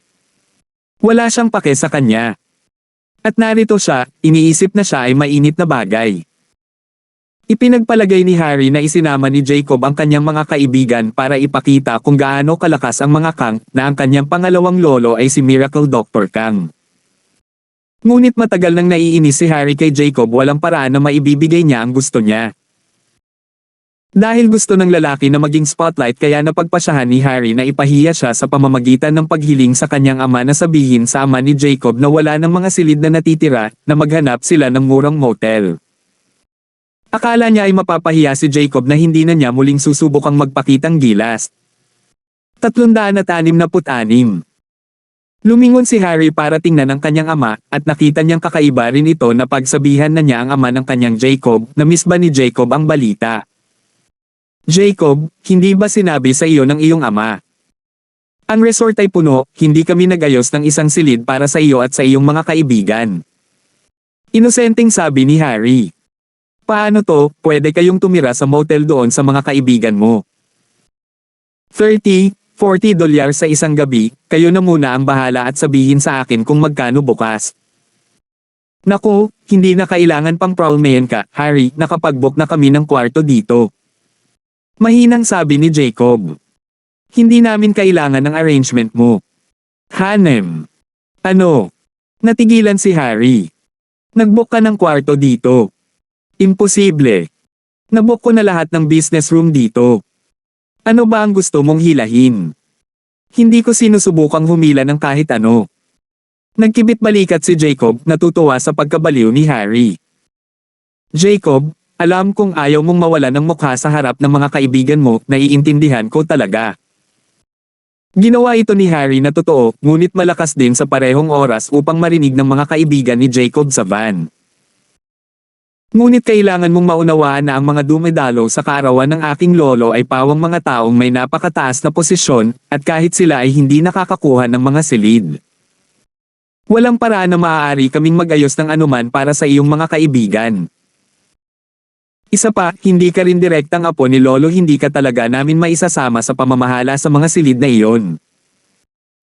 Wala siyang pake sa kanya. At narito siya, iniisip na siya ay mainit na bagay. Ipinagpalagay ni Harry na isinama ni Jacob ang kanyang mga kaibigan para ipakita kung gaano kalakas ang mga Kang, na ang kanyang pangalawang lolo ay si Miracle Doctor Kang. Ngunit matagal nang naiinis si Harry kay Jacob. Walang paraan na maibibigay niya ang gusto niya. Dahil gusto ng lalaki na maging spotlight, kaya napagpasyahan ni Harry na ipahiya siya sa pamamagitan ng paghiling sa kanyang ama na sabihin sa ama ni Jacob na wala ng mga silid na natitira, na maghanap sila ng murang motel. Akala niya ay mapapahiya si Jacob na hindi na niya muling susubukang magpakitang gilas. 366 Lumingon si Harry para tingnan ang kanyang ama, at nakita niyang kakaiba rin ito na pagsabihan na niya ang ama ng kanyang Jacob, na miss ba ni Jacob ang balita? Jacob, hindi ba sinabi sa iyo ng iyong ama? Ang resort ay puno, hindi kami nagayos ng isang silid para sa iyo at sa iyong mga kaibigan. Inosenteng sabi ni Harry. Paano to, pwede kayong tumira sa motel doon sa mga kaibigan mo. 30, $40 sa isang gabi, kayo na muna ang bahala at sabihin sa akin kung magkano bukas. Naku, hindi na kailangan pang problemahin ka, Harry, nakapag-book na kami ng kwarto dito. Mahinang sabi ni Jacob. Hindi namin kailangan ng arrangement mo. Hanem. Ano? Natigilan si Harry. Nag-book ka ng kwarto dito. Imposible. Nabook ko na lahat ng business room dito. Ano ba ang gusto mong hilahin? Hindi ko sinusubukang humila ng kahit ano. Nagkibit balikat si Jacob, natutuwa sa pagkabaliw ni Harry. Jacob, alam kong ayaw mong mawala ng mukha sa harap ng mga kaibigan mo, naiintindihan ko talaga. Ginawa ito ni Harry na totoo, ngunit malakas din sa parehong oras upang marinig ng mga kaibigan ni Jacob sa van. Ngunit kailangan mong maunawaan na ang mga dumidalo sa kaarawan ng aking lolo ay pawang mga taong may napakataas na posisyon, at kahit sila ay hindi nakakakuha ng mga silid. Walang paraan na maaari kaming magayos ng anuman para sa iyong mga kaibigan. Isa pa, hindi ka rin direktang apo ni Lolo, hindi ka talaga namin maisasama sa pamamahala sa mga silid na iyon.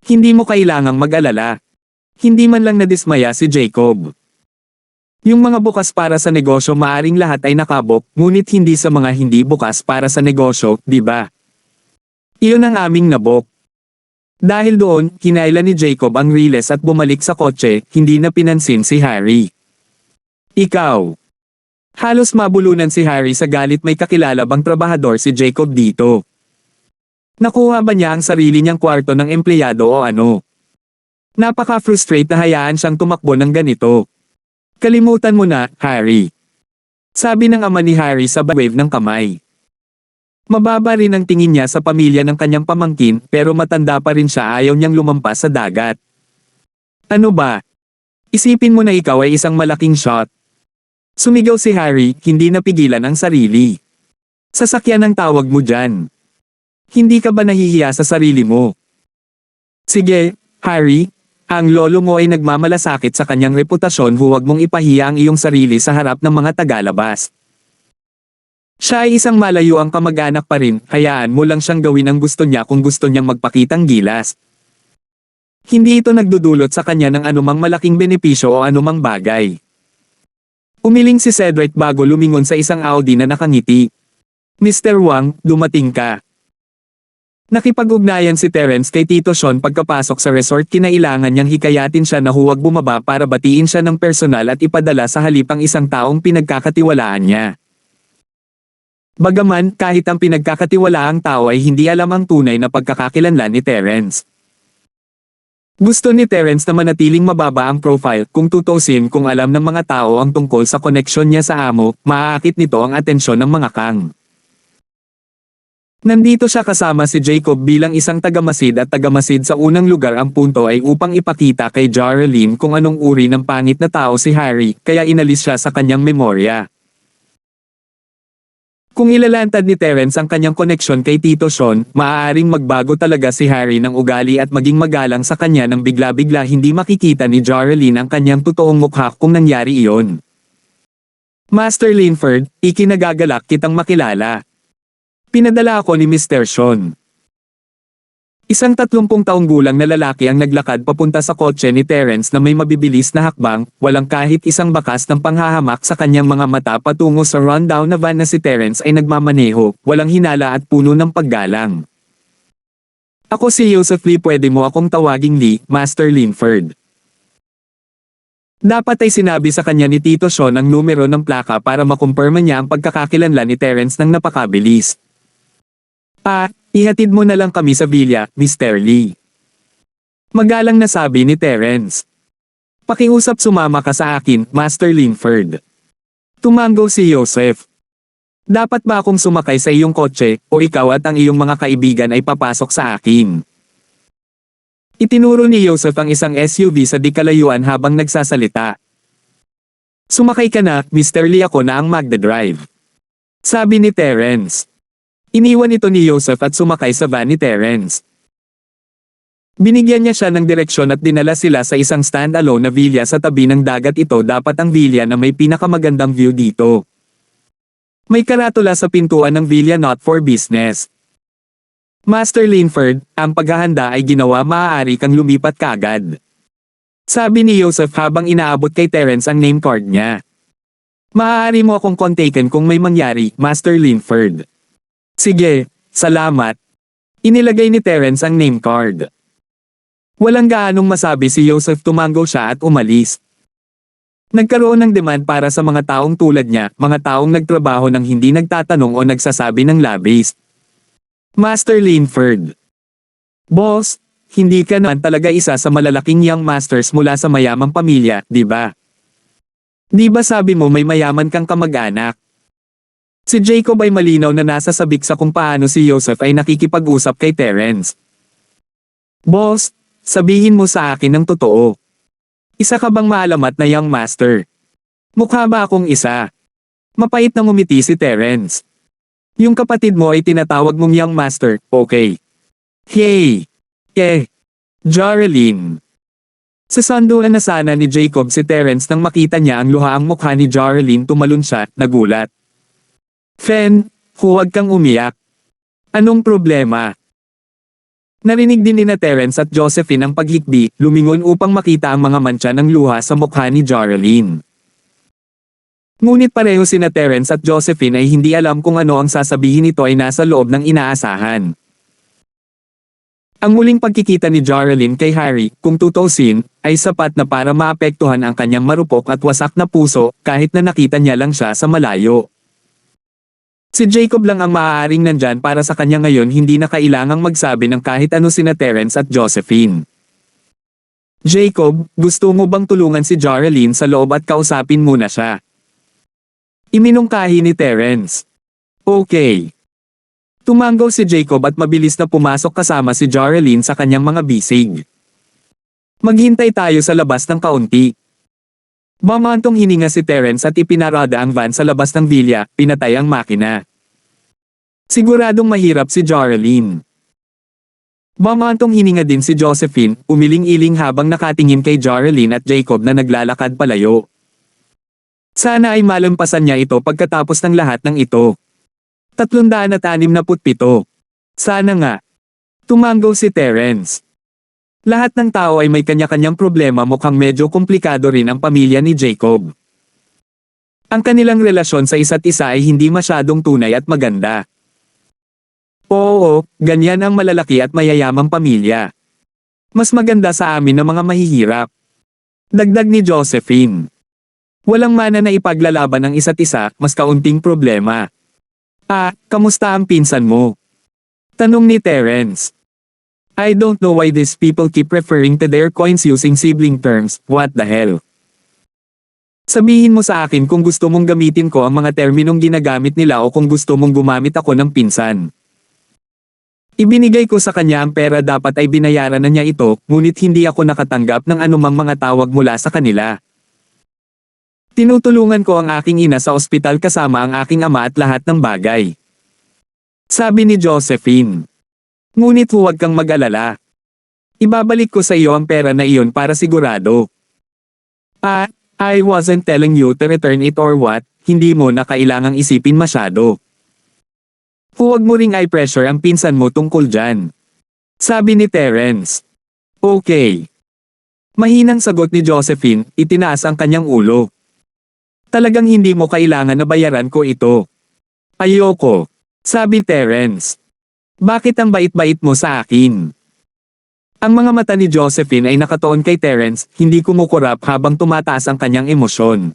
Hindi mo kailangang mag-alala. Hindi man lang nadismaya si Jacob. Yung mga bukas para sa negosyo maaring lahat ay nakabok, ngunit hindi sa mga hindi bukas para sa negosyo, di ba? Iyon ang aming nabok. Dahil doon, kinailan ni Jacob ang riles at bumalik sa kotse, hindi na pinansin si Harry. Ikaw. Halos mabulunan si Harry sa galit, may kakilala bang trabahador si Jacob dito? Nakuha ba niya ang sarili niyang kwarto ng empleyado o ano? Napaka-frustrate na hayaan siyang tumakbo ng ganito. Kalimutan mo na, Harry. Sabi ng ama ni Harry sa wave ng kamay. Mababa rin ang tingin niya sa pamilya ng kanyang pamangkin, pero matanda pa rin siya, ayaw niyang lumampas sa dagat. Ano ba? Isipin mo na ikaw ay isang malaking shot. Sumigaw si Harry, hindi napigilan ang sarili. Sasakyan ang tawag mo dyan. Hindi ka ba nahihiya sa sarili mo? Sige, Harry, ang lolo mo ay nagmamalasakit sa kanyang reputasyon, huwag mong ipahiya ang iyong sarili sa harap ng mga tagalabas. Siya ay isang malayo ang kamag-anak pa rin, hayaan mo lang siyang gawin ang gusto niya kung gusto niyang magpakitang gilas. Hindi ito nagdudulot sa kanya ng anumang malaking benepisyo o anumang bagay. Umiling si Cedric bago lumingon sa isang Audi na nakangiti. Mr. Wang, dumating ka. Nakipag-ugnayan si Terence kay Tito Sean pagkapasok sa resort, kinailangan niyang hikayatin siya na huwag bumaba para batiin siya ng personal at ipadala sa halip ang isang taong pinagkakatiwalaan niya. Bagaman kahit ang pinagkakatiwalaang tao ay hindi alam ang tunay na pagkakakilanlan ni Terence. Gusto ni Terence na manatiling mababa ang profile, kung tutusin kung alam ng mga tao ang tungkol sa koneksyon niya sa amo, maaakit nito ang atensyon ng mga kang. Nandito siya kasama si Jacob bilang isang tagamasid at tagamasid sa unang lugar. Ang punto ay upang ipakita kay Geraldine kung anong uri ng pangit na tao si Harry, kaya inalis siya sa kanyang memorya. Kung ilalantad ni Terence ang kanyang koneksyon kay Tito Sean, maaaring magbago talaga si Harry ng ugali at maging magalang sa kanya nang bigla-bigla hindi makikita ni Geraldine ang kanyang totoong mukha kung nangyari iyon. Master Linford, ikinagagalak kitang makilala. Pinadala ako ni Mr. Sean. Isang 30 taong gulang na lalaki ang naglakad papunta sa kotse ni Terence na may mabibilis na hakbang, walang kahit isang bakas ng panghahamak sa kanyang mga mata patungo sa rundown na van na si Terence ay nagmamaneho, walang hinala at puno ng paggalang. Ako si Joseph Lee, pwede mo akong tawaging Lee, Master Linford. Dapat ay sinabi sa kanya ni Tito Sean ang numero ng plaka para makumpirma niya ang pagkakakilanlan ni Terence ng napakabilis. Ihatid mo na lang kami sa villa, Mr. Lee. Magalang na sabi ni Terence. Pakiusap, sumama ka sa akin, Master Linford. Tumango si Joseph. Dapat ba akong sumakay sa iyong kotse, o ikaw at ang iyong mga kaibigan ay papasok sa akin? Itinuro ni Joseph ang isang SUV sa di kalayuan habang nagsasalita. Sumakay ka na, Mr. Lee, ako na ang magdadrive. Sabi ni Terence. Iniwan ito ni Joseph at sumakay sa van ni Terence. Binigyan niya siya ng direksyon at dinala sila sa isang stand-alone na villa sa tabi ng dagat. Ito dapat ang villa na may pinakamagandang view dito. May karatula sa pintuan ng villa, not for business. Master Linford, ang paghahanda ay ginawa, maaari kang lumipat kaagad. Sabi ni Joseph habang inaabot kay Terence ang name card niya. Maaari mo akong kontakin kung may mangyari, Master Linford. Sige, salamat. Inilagay ni Terence ang name card. Walang gaanong masabi si Joseph, tumango siya at umalis. Nagkaroon ng demand para sa mga taong tulad niya, mga taong nagtrabaho ng hindi nagtatanong o nagsasabi ng labis. Master Linford. Boss, hindi ka naman talaga isa sa malalaking young masters mula sa mayamang pamilya, di ba? Di ba sabi mo may mayaman kang kamag-anak? Si Jacob ay malinaw na nasa sabik sa kung paano si Joseph ay nakikipag-usap kay Terence. Boss, sabihin mo sa akin ng totoo. Isa ka bang maalamat na young master? Mukha ba akong isa? Mapait na ngumiti si Terence. Yung kapatid mo ay tinatawag mong young master, okay. Hey! Jarelyn. Sa sandulan na sana ni Jacob si Terence nang makita niya ang luhaang mukha ni Jarelyn, tumalon siya, nagulat. Fen, huwag kang umiyak. Anong problema? Narinig din ni Terence at Josephine ang paghikbi, lumingon upang makita ang mga mantsa ng luha sa mukha ni Jarelyn. Ngunit pareho sina Terence at Josephine ay hindi alam kung ano ang sasabihin. Ito ay nasa loob ng inaasahan. Ang muling pagkikita ni Jarelyn kay Harry, kung tutuusin, ay sapat na para maapektuhan ang kanyang marupok at wasak na puso, kahit na nakita niya lang siya sa malayo. Si Jacob lang ang maaaring nandyan para sa kanya ngayon, hindi na kailangang magsabi ng kahit ano sina Terence at Josephine. Jacob, gusto mo bang tulungan si Jarelyn sa loob at kausapin muna siya? Iminungkahi ni Terence. Okay. Tumango si Jacob at mabilis na pumasok kasama si Jarelyn sa kanyang mga bisig. Maghintay tayo sa labas ng kaunti. Mamantong hininga si Terence at ipinarada ang van sa labas ng villa, pinatay ang makina. Siguradong mahirap si Jarelyn. Mamantong hininga din si Josephine, umiling-iling habang nakatingin kay Jarelyn at Jacob na naglalakad palayo. Sana ay malampasan niya ito pagkatapos ng lahat ng ito. 367. Sana nga. Tumango si Terence. Lahat ng tao ay may kanya-kanyang problema, mukhang medyo komplikado rin ang pamilya ni Jacob. Ang kanilang relasyon sa isa't isa ay hindi masyadong tunay at maganda. Oo, ganyan ang malalaki at mayayamang pamilya. Mas maganda sa amin na mga mahihirap. Dagdag ni Josephine. Walang mana na ipaglalaban ng isa't isa, mas kaunting problema. Kamusta ang pinsan mo? Tanong ni Terence. I don't know why these people keep referring to their coins using sibling terms, what the hell? Sabihin mo sa akin kung gusto mong gamitin ko ang mga terminong ginagamit nila o kung gusto mong gumamit ako ng pinsan. Ibinigay ko sa kanya ang pera, dapat ay binayaran na niya ito, ngunit hindi ako nakatanggap ng anumang mga tawag mula sa kanila. Tinutulungan ko ang aking ina sa ospital kasama ang aking ama at lahat ng bagay. Sabi ni Josephine. Ngunit huwag kang mag-alala. Ibabalik ko sa iyo ang pera na iyon para sigurado. I wasn't telling you to return it or what, hindi mo na kailangang isipin masyado. Huwag mo ring i-pressure ang pinsan mo tungkol dyan. Sabi ni Terence. Okay. Mahinang sagot ni Josephine, itinaas ang kanyang ulo. Talagang hindi mo kailangan na bayaran ko ito. Ayoko. Sabi Terence. Bakit ang bait-bait mo sa akin? Ang mga mata ni Josephine ay nakatuon kay Terence, hindi kumukurap habang tumataas ang kanyang emosyon.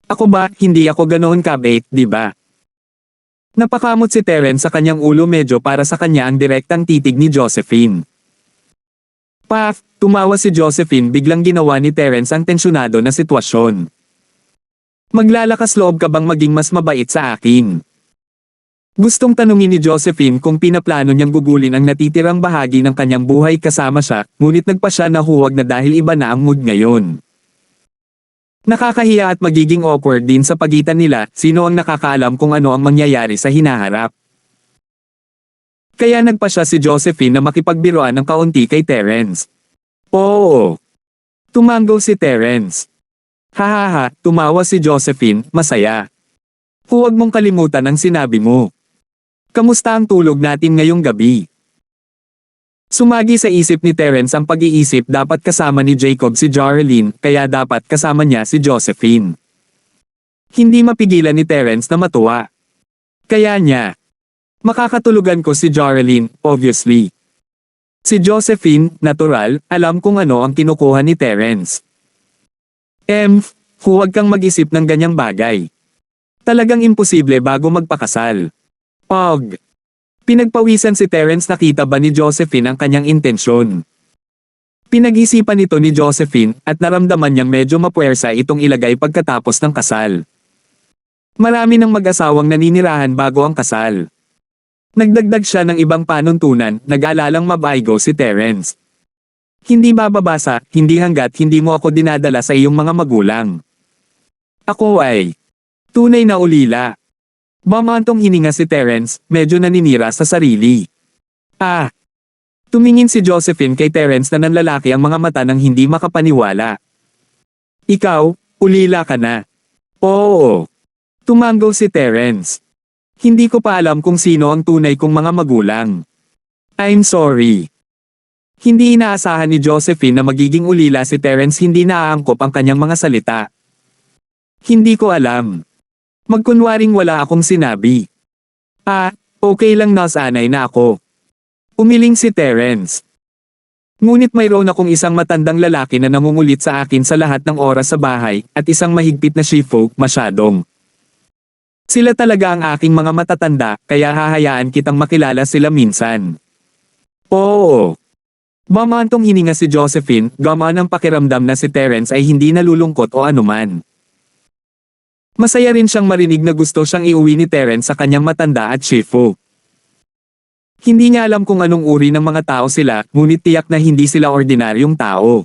Ako ba, hindi ako ganoon kabait, di ba? Napakamot si Terence sa kanyang ulo, medyo para sa kanya ang direktang titig ni Josephine. Tumawa si Josephine, biglang ginawa ni Terence ang tensyonado na sitwasyon. Maglalakas loob ka bang maging mas mabait sa akin? Gustong tanungin ni Josephine kung pinaplano niyang gugulin ang natitirang bahagi ng kanyang buhay kasama siya, ngunit nagpa siya na huwag na dahil iba na ang mood ngayon. Nakakahiya at magiging awkward din sa pagitan nila, sino ang nakakaalam kung ano ang mangyayari sa hinaharap. Kaya nagpa siya si Josephine na makipagbiruan ng kaunti kay Terence. Oo. Tumango si Terence. Hahaha, tumawa si Josephine, masaya. Huwag mong kalimutan ang sinabi mo. Kamusta ang tulog natin ngayong gabi? Sumagi sa isip ni Terence ang pag-iisip dapat kasama ni Jacob si Jarlene, kaya dapat kasama niya si Josephine. Hindi mapigilan ni Terence na matuwa. Kaya niya. Makakatulugan ko si Jarlene, obviously. Si Josephine, natural, alam kung ano ang kinukuha ni Terence. Huwag kang mag-isip ng ganyang bagay. Talagang imposible bago magpakasal. Pinagpawisan si Terence nakita ba ni Josephine ang kanyang intensyon. Pinag-isipan ito ni Josephine at naramdaman niyang medyo mapuwersa itong ilagay pagkatapos ng kasal. Marami ng mag-asawang naninirahan bago ang kasal. Nagdagdag siya ng ibang panuntunan, nag-aalalang mabaigo si Terence. Hindi bababasa, hindi hanggat hindi mo ako dinadala sa iyong mga magulang. Ako ay tunay na ulila. Mamantong hininga si Terence, medyo naninira sa sarili. Tumingin si Josephine kay Terence na nanlalaki ang mga mata nang hindi makapaniwala. Ikaw, ulila ka na. Oo. Tumango si Terence. Hindi ko pa alam kung sino ang tunay kong mga magulang. I'm sorry. Hindi inaasahan ni Josephine na magiging ulila si Terence, hindi naaangkop ang kanyang mga salita. Hindi ko alam. Magkunwaring wala akong sinabi. Okay lang na sanay na ako. Umiling si Terence. Ngunit mayroon akong isang matandang lalaki na nangungulit sa akin sa lahat ng oras sa bahay, at isang mahigpit na she-folk, masyadong. Sila talaga ang aking mga matatanda, kaya hahayaan kitang makilala sila minsan. Oo. Mamantong hininga si Josephine, gamaan ang pakiramdam na si Terence ay hindi nalulungkot o anuman. Masaya rin siyang marinig na gusto siyang iuwi ni Terence sa kanyang matanda at she-folk. Hindi niya alam kung anong uri ng mga tao sila, ngunit tiyak na hindi sila ordinaryong tao.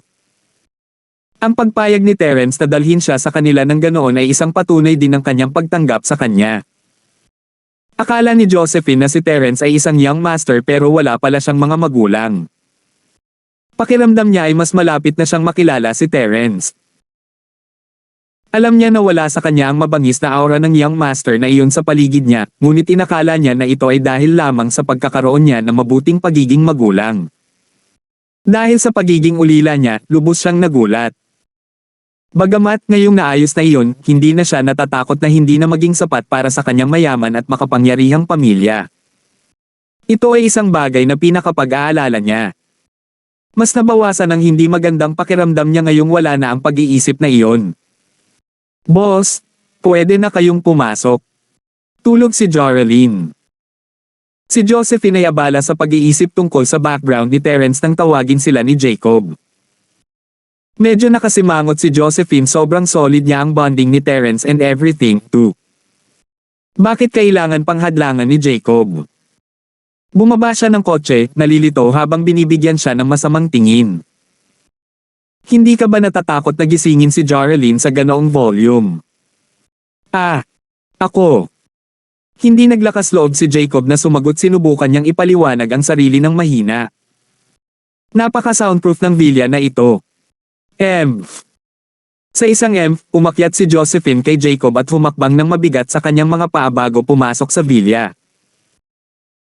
Ang pagpayag ni Terence na dalhin siya sa kanila ng ganoon ay isang patunay din ng kanyang pagtanggap sa kanya. Akala ni Josephine na si Terence ay isang young master pero wala pala siyang mga magulang. Pakiramdam niya ay mas malapit na siyang makilala si Terence. Alam niya na wala sa kanya ang mabangis na aura ng young master na iyon sa paligid niya, ngunit inakala niya na ito ay dahil lamang sa pagkakaroon niya ng mabuting pagiging magulang. Dahil sa pagiging ulila niya, lubos siyang nagulat. Bagamat ngayong naayos na iyon, hindi na siya natatakot na hindi na maging sapat para sa kanyang mayaman at makapangyarihang pamilya. Ito ay isang bagay na pinakapag-aalala niya. Mas nabawasan ang hindi magandang pakiramdam niya ngayong wala na ang pag-iisip na iyon. Boss, pwede na kayong pumasok. Tulog si Jarlene. Si Josephine ay abala sa pag-iisip tungkol sa background ni Terence nang tawagin sila ni Jacob. Medyo nakasimangot si Josephine, sobrang solid niya ang bonding ni Terence and everything too. Bakit kailangan pang hadlangan ni Jacob? Bumaba siya ng kotse, nalilito habang binibigyan siya ng masamang tingin. Hindi ka ba natatakot na gisingin si Jarlene sa ganoong volume? Ako. Hindi naglakas loob si Jacob na sumagot, sinubukan niyang ipaliwanag ang sarili ng mahina. Napaka-soundproof ng villa na ito. Sa isang umakyat si Josephine kay Jacob at humakbang ng mabigat sa kanyang mga paa bago pumasok sa villa.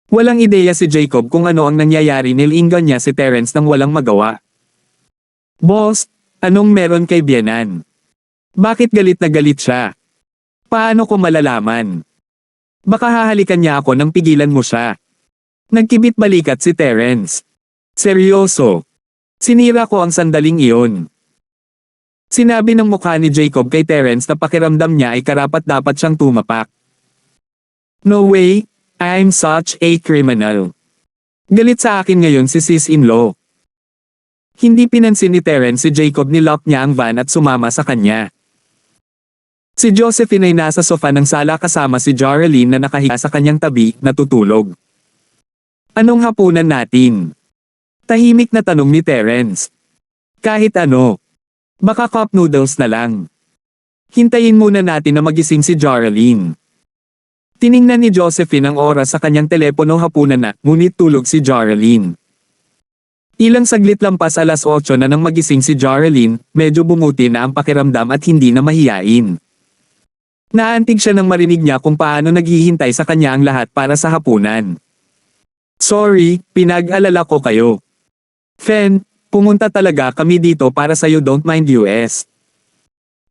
Walang ideya si Jacob kung ano ang nangyayari, nilinggan niya si Terence nang walang magawa. Boss, anong meron kay Bianan? Bakit galit na galit siya? Paano ko malalaman? Baka hahalikan niya ako nang pigilan mo siya. Nagkibit balikat si Terence. Seryoso. Sinira ko ang sandaling iyon. Sinabi ng mukha ni Jacob kay Terence na pakiramdam niya ay karapat-dapat siyang tumapak. No way, I'm such a criminal. Galit sa akin ngayon si sis-in-law. Hindi pinansin ni Terence si Jacob, nilock niya ang van at sumama sa kanya. Si Josephine ay nasa sofa ng sala kasama si Jaralyn na nakahiga sa kanyang tabi, natutulog. Anong hapunan natin? Tahimik na tanong ni Terence. Kahit ano. Baka cup noodles na lang. Hintayin muna natin na magising si Jaralyn. Tiningnan ni Josephine ang oras sa kanyang telepono hapunan na, ngunit tulog si Jaralyn. Ilang saglit lampas 8:00 na nang magising si Jaralyn, medyo bumuti na ang pakiramdam at hindi na mahiyain. Naantig siya nang marinig niya kung paano naghihintay sa kanya ang lahat para sa hapunan. Sorry, pinag-alala ko kayo. Fen, pumunta talaga kami dito para sa'yo, don't mind US.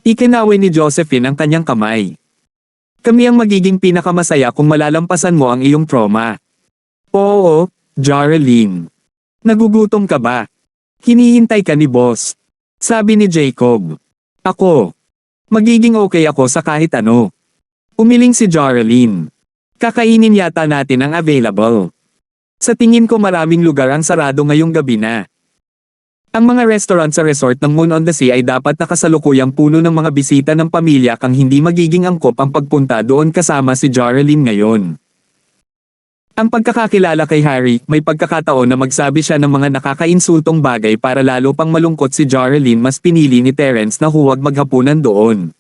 Ikinaway ni Josephine ang kanyang kamay. Kami ang magiging pinakamasaya kung malalampasan mo ang iyong trauma. Oo, Jaralyn. Nagugutom ka ba? Hinihintay ka ni boss. Sabi ni Jacob. Ako. Magiging okay ako sa kahit ano. Umiling si Jaralyn. Kakainin yata natin ang available. Sa tingin ko maraming lugar ang sarado ngayong gabi na. Ang mga restaurant sa resort ng Moon on the Sea ay dapat nakasalukuyang puno ng mga bisita ng pamilya kang hindi magiging angkop ang pagpunta doon kasama si Jaralyn ngayon. Ang pagkakakilala kay Harry, may pagkakataon na magsabi siya ng mga nakakainsultong bagay para lalo pang malungkot si Jaralyn, mas pinili ni Terence na huwag maghapunan doon.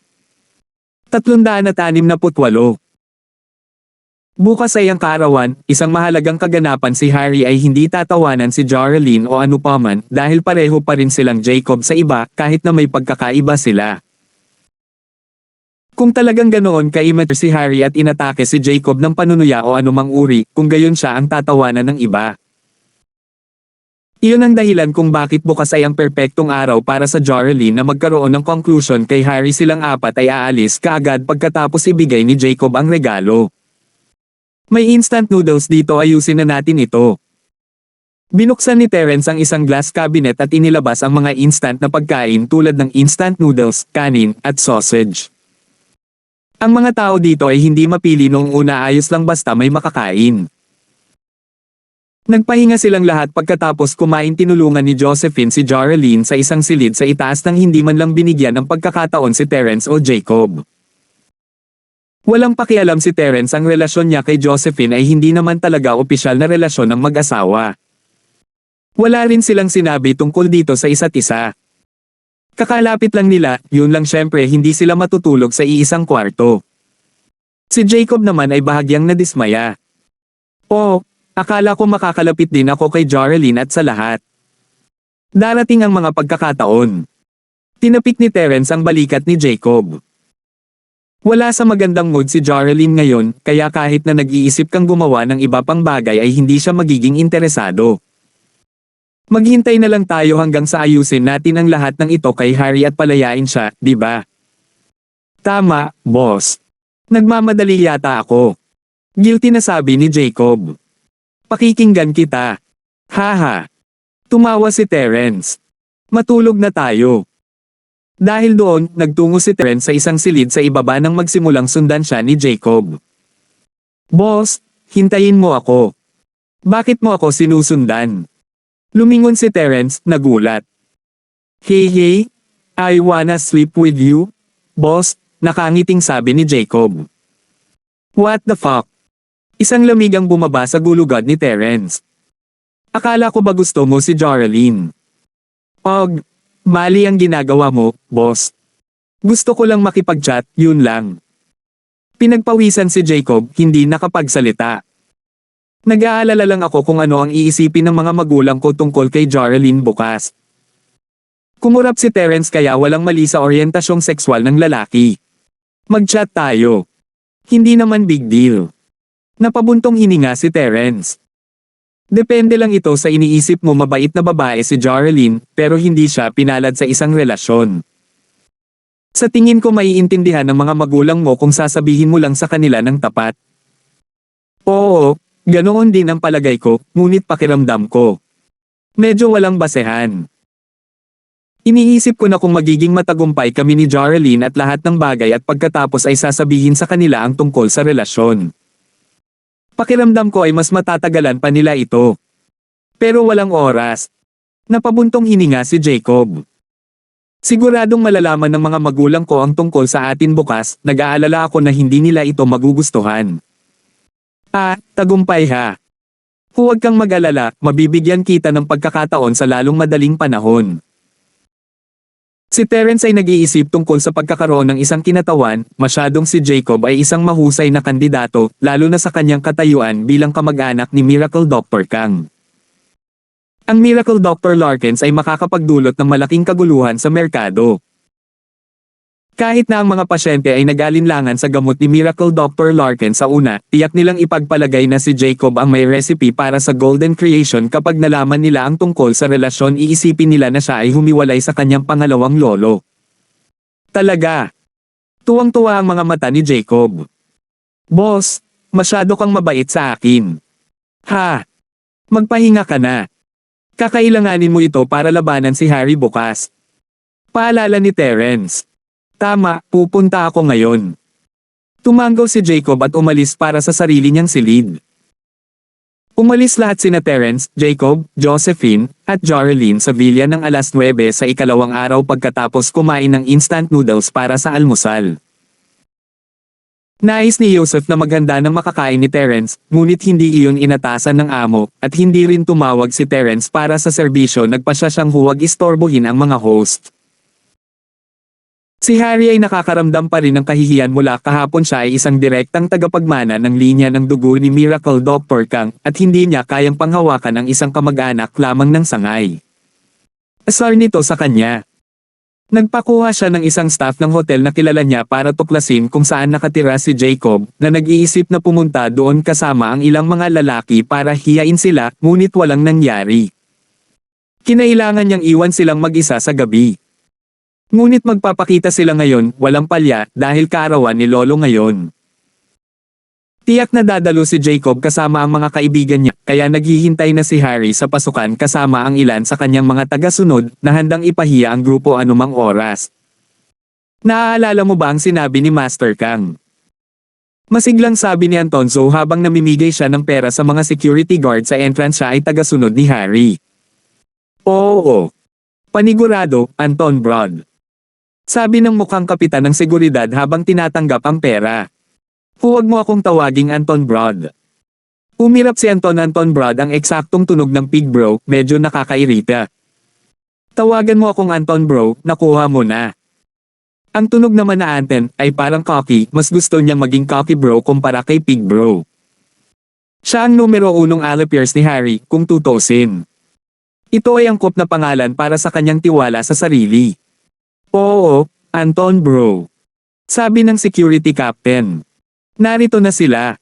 368. Bukas ay ang kaarawan, isang mahalagang kaganapan. Si Harry ay hindi tatawanan si Jaralyn o ano paman dahil pareho pa rin silang Jacob sa iba kahit na may pagkakaiba sila. Kung talagang ganoon ka-immature si Harry at inatake si Jacob ng panunuya o anumang uri, kung gayon siya ang tatawanan ng iba. Iyon ang dahilan kung bakit bukas ay ang perpektong araw para sa Jaralyn na magkaroon ng conclusion kay Harry. Silang apat ay aalis kaagad pagkatapos ibigay ni Jacob ang regalo. May instant noodles dito, ayusin na natin ito. Binuksan ni Terence ang isang glass cabinet at inilabas ang mga instant na pagkain tulad ng instant noodles, kanin, at sausage. Ang mga tao dito ay hindi mapili noong una, ayos lang basta may makakain. Nagpahinga silang lahat pagkatapos kumain. Tinulungan ni Josephine si Jaralyn sa isang silid sa itaas nang hindi man lang binigyan ng pagkakataon si Terence o Jacob. Walang pakialam si Terence, ang relasyon niya kay Josephine ay hindi naman talaga opisyal na relasyon ng mag-asawa. Wala rin silang sinabi tungkol dito sa isa't isa. Kakalapit lang nila, yun lang, syempre hindi sila matutulog sa iisang kwarto. Si Jacob naman ay bahagyang nadismaya. Oh, akala ko makakalapit din ako kay Jaralyn at sa lahat. Darating ang mga pagkakataon. Tinapik ni Terence ang balikat ni Jacob. Wala sa magandang mood si Jaralyn ngayon, kaya kahit na nag-iisip kang gumawa ng iba pang bagay ay hindi siya magiging interesado. Maghintay na lang tayo hanggang sa ayusin natin ang lahat ng ito kay Harry at palayain siya, di ba? Tama, boss. Nagmamadali yata ako. Guilty na sabi ni Jacob. Pakikinggan kita. Haha. Tumawa si Terence. Matulog na tayo. Dahil doon, nagtungo si Terence sa isang silid sa ibaba nang magsimulang sundan siya ni Jacob. Boss, hintayin mo ako. Bakit mo ako sinusundan? Lumingon si Terence, nagulat. Hey, I wanna sleep with you, boss, nakangiting sabi ni Jacob. What the fuck? Isang lamig ang bumaba sa gulugad ni Terence. Akala ko ba gusto mo si Jaralyn? Mali ang ginagawa mo, boss. Gusto ko lang makipag-chat, yun lang. Pinagpawisan si Jacob, hindi nakapagsalita. Nag-aalala lang ako kung ano ang iisipin ng mga magulang ko tungkol kay Jaralyn bukas. Kumurap si Terence, kaya walang mali sa oryentasyong sexual ng lalaki. Mag-chat tayo. Hindi naman big deal. Napabuntong hininga si Terence. Depende lang ito sa iniisip mo. Mabait na babae si Jaralyn, pero hindi siya pinalad sa isang relasyon. Sa tingin ko maiintindihan ng mga magulang mo kung sasabihin mo lang sa kanila ng tapat. Oo, ganoon din ang palagay ko, ngunit pakiramdam ko. Medyo walang basehan. Iniisip ko na kung magiging matagumpay kami ni Jaralyn at lahat ng bagay at pagkatapos ay sasabihin sa kanila ang tungkol sa relasyon. Pakiramdam ko ay mas matatagalan pa nila ito. Pero walang oras. Napabuntong hininga si Jacob. Siguradong malalaman ng mga magulang ko ang tungkol sa atin bukas, nag-aalala ako na hindi nila ito magugustuhan. Tagumpay ha. Huwag kang mag-alala, mabibigyan kita ng pagkakataon sa lalong madaling panahon. Si Terence ay nag-iisip tungkol sa pagkakaroon ng isang kinatawan, masyadong si Jacob ay isang mahusay na kandidato, lalo na sa kanyang katayuan bilang kamag-anak ni Miracle Dr. Kang. Ang Miracle Dr. Larkins ay makakapagdulot ng malaking kaguluhan sa merkado. Kahit na ang mga pasyente ay nag-alinlangan sa gamot ni Miracle Dr. Larkins sa una, tiyak nilang ipagpalagay na si Jacob ang may recipe para sa Golden Creation kapag nalaman nila ang tungkol sa relasyon iisipin nila na siya ay humiwalay sa kanyang pangalawang lolo. Talaga. Tuwang-tuwa ang mga mata ni Jacob. Boss, masyado kang mabait sa akin. Ha? Magpahinga ka na. Kakailanganin mo ito para labanan si Harry bukas. Paalala ni Terence. Tama, pupunta ako ngayon. Tumanggaw si Jacob at umalis para sa sarili niyang silid. Umalis lahat sina Terence, Jacob, Josephine, at Jorelyn sa villa ng alas 9 sa ikalawang araw pagkatapos kumain ng instant noodles para sa almusal. Nais ni Joseph na maghanda ng makakain ni Terence, ngunit hindi iyon inatasan ng amo, at hindi rin tumawag si Terence para sa serbisyo, nagpasya siyang huwag istorbohin ang mga host. Si Harry ay nakakaramdam pa rin ng kahihiyan mula kahapon siya ay isang direktang tagapagmana ng linya ng dugo ni Miracle Dr. Kang, at hindi niya kayang panghawakan ang isang kamag-anak lamang ng sangay. Asar nito sa kanya. Nagpakuha siya ng isang staff ng hotel na kilala niya para tuklasin kung saan nakatira si Jacob, na nag-iisip na pumunta doon kasama ang ilang mga lalaki para hiyain sila, ngunit walang nangyari. Kinailangan niyang iwan silang mag-isa sa gabi. Ngunit magpapakita sila ngayon, walang palya, dahil kaarawan ni Lolo ngayon. Tiyak na dadalo si Jacob kasama ang mga kaibigan niya, kaya naghihintay na si Harry sa pasukan kasama ang ilan sa kanyang mga taga-sunod, na handang ipahiya ang grupo anumang oras. Naaalala mo ba ang sinabi ni Master Kang? Masiglang sabi ni Antonzo habang namimigay siya ng pera sa mga security guard sa entrance, siya ay taga-sunod ni Harry. Oo. Panigurado, Anton Broad. Sabi ng mukhang kapitan ng seguridad habang tinatanggap ang pera. Huwag mo akong tawaging Anton Broad. Umirap si Anton Broad, ang eksaktong tunog ng pig bro, medyo nakakairita. Tawagan mo akong Anton bro, nakuha mo na. Ang tunog naman na Anton ay parang cocky, mas gusto niyang maging cocky bro kumpara kay pig bro. Siya ang numero 1 alipers ni Harry, kung tutusin. Ito ay angkop na pangalan para sa kanyang tiwala sa sarili. Oo, Anton bro. Sabi ng security captain. Narito na sila.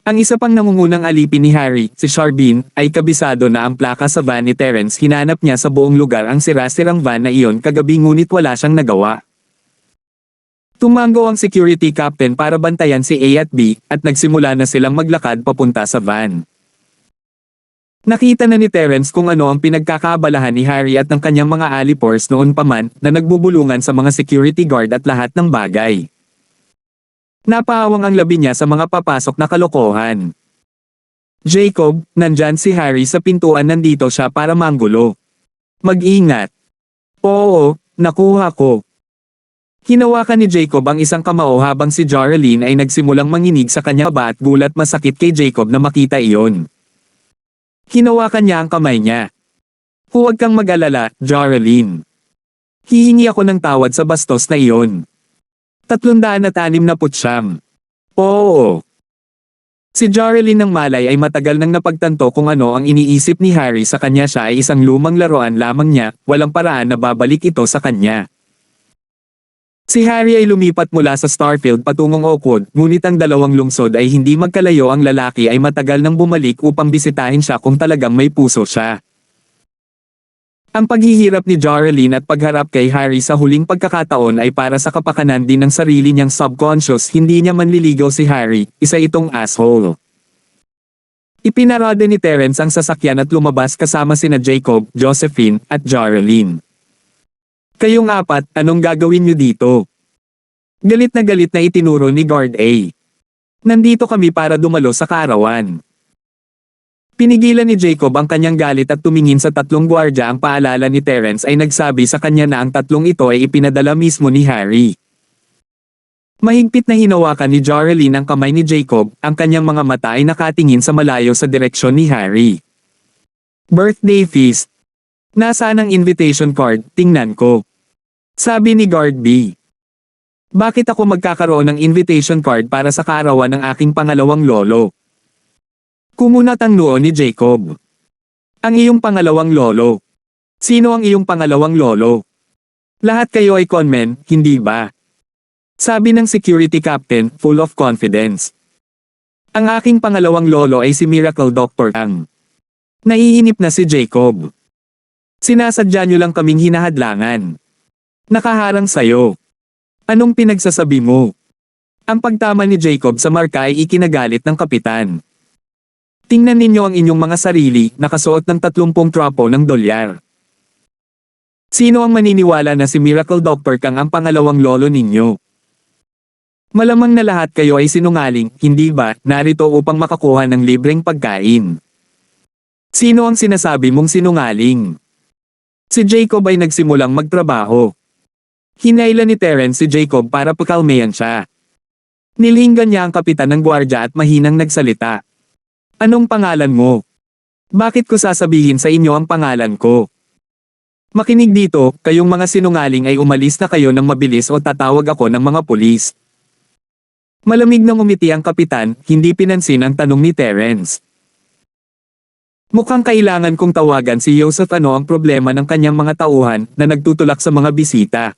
Ang isa pang nangungunang alipin ni Harry, si Charbin, ay kabisado na ang plaka sa van ni Terence. Hinanap niya sa buong lugar ang sira-sirang van na iyon kagabi, ngunit wala siyang nagawa. Tumanggo ang security captain para bantayan si A at B, at nagsimula na silang maglakad papunta sa van. Nakita na ni Terence kung ano ang pinagkakaabalahan ni Harry at ng kanyang mga alipors noon pa man, na nagbubulungan sa mga security guard at lahat ng bagay. Napaawang ang labi niya sa mga papasok na kalokohan. Jacob, nandyan si Harry sa pintuan, nandito siya para manggulo. Mag-ingat. Oo, nakuha ko. Hinawakan ni Jacob ang isang kamao habang si Jorelyn ay nagsimulang manginig sa kanya ba, at gulat masakit kay Jacob na makita iyon. Hinawakan niya ang kamay niya. Huwag kang mag-alala, Jorelyn. Hihingi ako ng tawad sa bastos na iyon. 369. Oo. Si Jorelyn ng malay ay matagal nang napagtanto kung ano ang iniisip ni Harry sa kanya. Siya ay isang lumang laruan lamang niya, walang paraan na babalik ito sa kanya. Si Harry ay lumipat mula sa Starfield patungong Oakwood, ngunit ang dalawang lungsod ay hindi magkalayo. Ang lalaki ay matagal nang bumalik upang bisitahin siya kung talagang may puso siya. Ang paghihirap ni Jorelyn at pagharap kay Harry sa huling pagkakataon ay para sa kapakanan din ng sarili niyang subconscious. Hindi niya manliligaw si Harry, isa itong asshole. Ipinarada ni Terence ang sasakyan at lumabas kasama sina Jacob, Josephine, at Jorelyn. Kayong apat, anong gagawin niyo dito? Galit na itinuro ni Guard A. Nandito kami para dumalo sa kaarawan. Pinigilan ni Jacob ang kanyang galit at tumingin sa tatlong gwardya. Ang paalala ni Terence ay nagsabi sa kanya na ang tatlong ito ay ipinadala mismo ni Harry. Mahigpit na hinawakan ni Joralyn ang kamay ni Jacob, ang kanyang mga mata ay nakatingin sa malayo sa direksyon ni Harry. Birthday feast. Nasaan ang invitation card? Tingnan ko. Sabi ni Guard B. Bakit ako magkakaroon ng invitation card para sa kaarawan ng aking pangalawang lolo? Kumunat ang noo ni Jacob. Ang iyong pangalawang lolo. Sino ang iyong pangalawang lolo? Lahat kayo ay conmen, hindi ba? Sabi ng security captain, full of confidence. Ang aking pangalawang lolo ay si Miracle Dr. Kang. Naiinip na si Jacob. Sinasadya niyo lang kaming hinahadlangan. Nakaharang sayo. Anong pinagsasabi mo? Ang pagtama ni Jacob sa marka ay ikinagalit ng kapitan. Tingnan ninyo ang inyong mga sarili, nakasuot ng 30 trapo ng dolyar. Sino ang maniniwala na si Miracle Dr. Kang ang pangalawang lolo ninyo? Malamang na lahat kayo ay sinungaling, hindi ba, narito upang makakuha ng libreng pagkain. Sino ang sinasabi mong sinungaling? Si Jacob ay nagsimulang magtrabaho. Hinailan ni Terence si Jacob para pakalmayan siya. Nilinggan niya ang kapitan ng gwardya at mahinang nagsalita. Anong pangalan mo? Bakit ko sasabihin sa inyo ang pangalan ko? Makinig dito, kayong mga sinungaling ay umalis na kayo ng mabilis o tatawag ako ng mga pulis. Malamig na ngumiti ang kapitan, hindi pinansin ang tanong ni Terence. Mukhang kailangan kong tawagan si Joseph. Ano ang problema ng kanyang mga tauhan na nagtutulak sa mga bisita?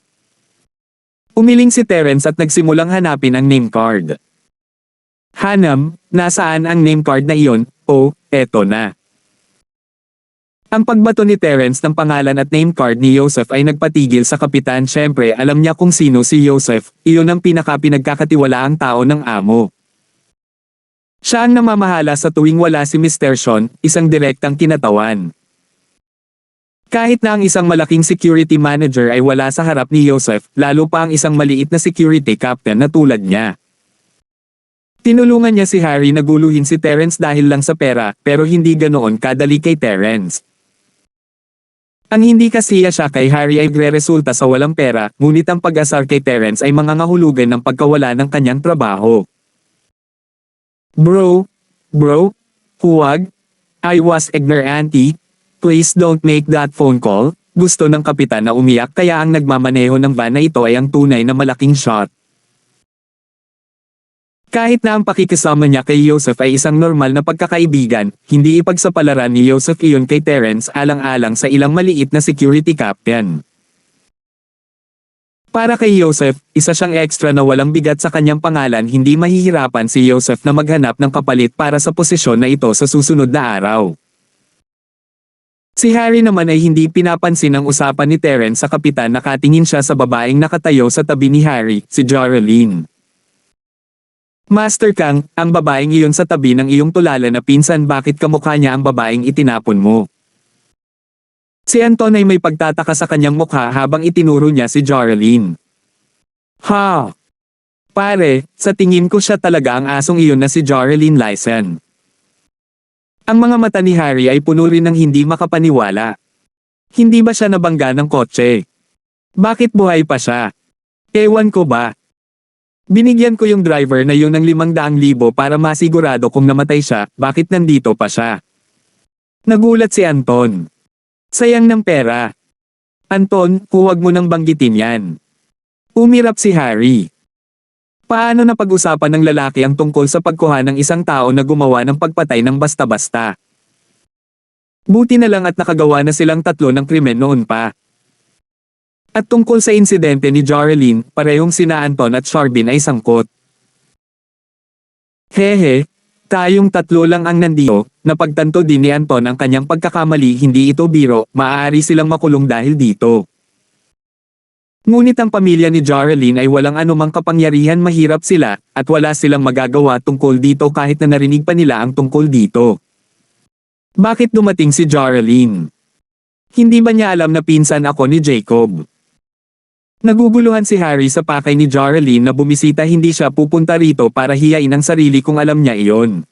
Umiling si Terence at nagsimulang hanapin ang name card. Hanam, nasaan ang name card na iyon? Oh, eto na. Ang pagbato ni Terence ng pangalan at name card ni Joseph ay nagpatigil sa kapitan. Syempre alam niya kung sino si Joseph, iyon ang pinagkakatiwalaang tao ng amo. Siya ang namamahala sa tuwing wala si Mr. Sean, isang direktang kinatawan. Kahit na ang isang malaking security manager ay wala sa harap ni Joseph, lalo pa ang isang maliit na security captain na tulad niya. Tinulungan niya si Harry na guluhin si Terence dahil lang sa pera, pero hindi ganoon kadali kay Terence. Ang hindi kasiya siya kay Harry ay resulta sa walang pera, ngunit ang pag-asar kay Terence ay mangangahulugan ng pagkawala ng kanyang trabaho. Bro, huwag. I was ignorant. Please don't make that phone call. Gusto ng kapitan na umiyak kaya ang nagmamaneho ng van na ito ay ang tunay na malaking shot. Kahit na ang pakikisama niya kay Joseph ay isang normal na pagkakaibigan, hindi ipagsapalaran ni Joseph iyon kay Terence alang-alang sa ilang maliit na security captain. Para kay Joseph, isa siyang extra na walang bigat sa kanyang pangalan. Hindi mahihirapan si Joseph na maghanap ng kapalit para sa posisyon na ito sa susunod na araw. Si Harry naman ay hindi pinapansin ang usapan ni Terence sa kapitan. Nakatingin siya sa babaeng nakatayo sa tabi ni Harry, si Joralyn. Master Kang, ang babaeng iyon sa tabi ng iyong tulala na pinsan, bakit kamukha niya ang babaeng itinapon mo? Si Anton ay may pagtataka sa kanyang mukha habang itinuro niya si Joralyn. Ha! Pare, sa tingin ko siya talaga ang asong iyon na si Joralyn Lyson. Ang mga mata ni Harry ay puno rin ng hindi makapaniwala. Hindi ba siya nabangga ng kotse? Bakit buhay pa siya? Ewan ko ba? Binigyan ko yung driver na yun ng 500,000 para masigurado kung namatay siya, bakit nandito pa siya? Nagulat si Anton. Sayang ng pera. Anton, huwag mo nang banggitin yan. Umirap si Harry. Paano na pag-usapan ng lalaki ang tungkol sa pagkuha ng isang tao na gumawa ng pagpatay ng basta-basta? Buti na lang at nakagawa na silang tatlo ng krimen noon pa. At tungkol sa insidente ni Joralyn, parehong sina Anton at Charbin ay sangkot. Hehe, tayong tatlo lang ang nandiyo. Napagtanto din ni Anton ang kanyang pagkakamali. Hindi ito biro, maaari silang makulong dahil dito. Ngunit ang pamilya ni Joralyn ay walang anumang kapangyarihan. Mahirap sila, at wala silang magagawa tungkol dito kahit na narinig pa nila ang tungkol dito. Bakit dumating si Joralyn? Hindi ba niya alam na pinsan ako ni Jacob? Naguguluhan si Harry sa pakay ni Joralyn na bumisita. Hindi siya pupunta rito para hiyain ang sarili kung alam niya iyon.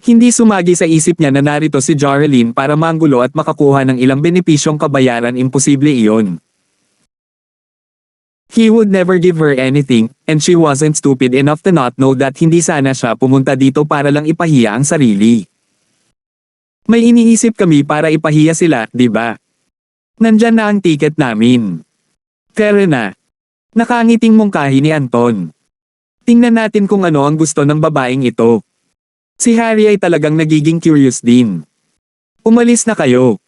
Hindi sumagi sa isip niya na narito si Jarlene para manggulo at makakuha ng ilang benepisyong kabayaran, imposible iyon. He would never give her anything, and she wasn't stupid enough to not know that hindi sana siya pumunta dito para lang ipahiya ang sarili. May iniisip kami para ipahiya sila, di ba? Nandyan na ang ticket namin. Pero na. Nakangiting mungkahi ni Anton. Tingnan natin kung ano ang gusto ng babaeng ito. Si Harry ay talagang nagiging curious din. Umalis na kayo.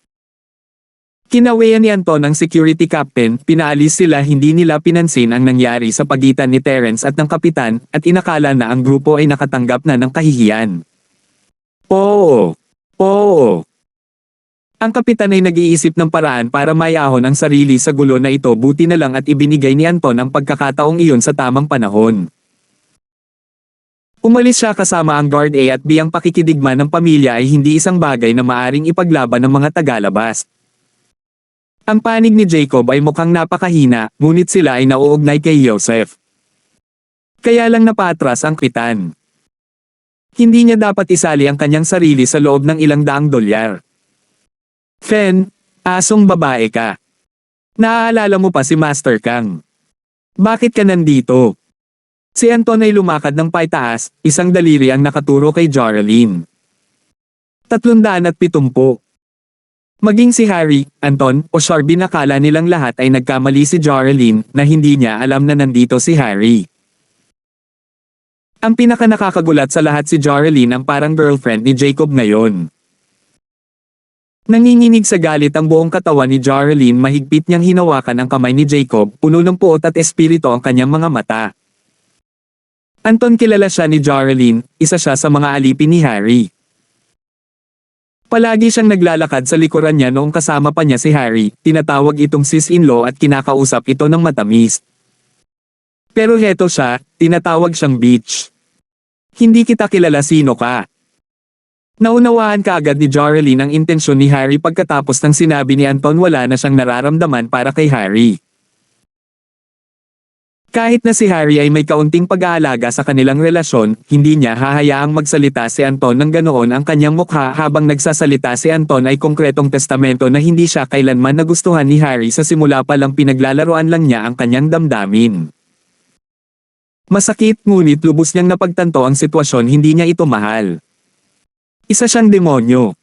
Kinawayan ni Anton ang security captain, pinaalis sila, hindi nila pinansin ang nangyari sa pagitan ni Terence at ng kapitan, at inakala na ang grupo ay nakatanggap na ng kahihiyan. Oo. Ang kapitan ay nag-iisip ng paraan para mayahon ang sarili sa gulo na ito, buti na lang at ibinigay ni Anton ang pagkakataong iyon sa tamang panahon. Umalis siya kasama ang guard A at B. Ang pakikidigma ng pamilya ay hindi isang bagay na maaring ipaglaban ng mga tagalabas. Ang panig ni Jacob ay mukhang napakahina, ngunit sila ay nauugnay kay Joseph. Kaya lang napatras ang kapitan. Hindi niya dapat isali ang kanyang sarili sa loob ng ilang daang dolyar. Fen, asong babae ka. Naaalala mo pa si Master Kang. Bakit ka nandito? Si Anton ay lumakad ng paitaas, isang daliri ang nakaturo kay Jarlene. 370. Maging si Harry, Anton, o Sharby, nakala nilang lahat ay nagkamali si Jarlene na hindi niya alam na nandito si Harry. Ang pinakanakakagulat sa lahat, si Jarlene ang parang girlfriend ni Jacob ngayon. Nanginginig sa galit ang buong katawan ni Jarlene, mahigpit niyang hinawakan ang kamay ni Jacob, puno ng puot at espiritu ang kanyang mga mata. Anton, kilala siya ni Jarlene, isa siya sa mga alipin ni Harry. Palagi siyang naglalakad sa likuran niya noong kasama pa niya si Harry, tinatawag itong sis-in-law at kinakausap ito ng matamis. Pero heto siya, tinatawag siyang bitch. Hindi kita kilala, sino ka? Naunawaan kaagad ni Jarlene ang intensyon ni Harry pagkatapos ng sinabi ni Anton. Wala na siyang nararamdaman para kay Harry. Kahit na si Harry ay may kaunting pag-aalaga sa kanilang relasyon, hindi niya hahayaang magsalita si Anton ng ganoon ang kanyang mukha. Habang nagsasalita si Anton ay konkretong testamento na hindi siya kailanman nagustuhan ni Harry, sa simula pa lang pinaglalaroan lang niya ang kanyang damdamin. Masakit, ngunit lubos niyang napagtanto ang sitwasyon, hindi niya ito mahal. Isa siyang demonyo.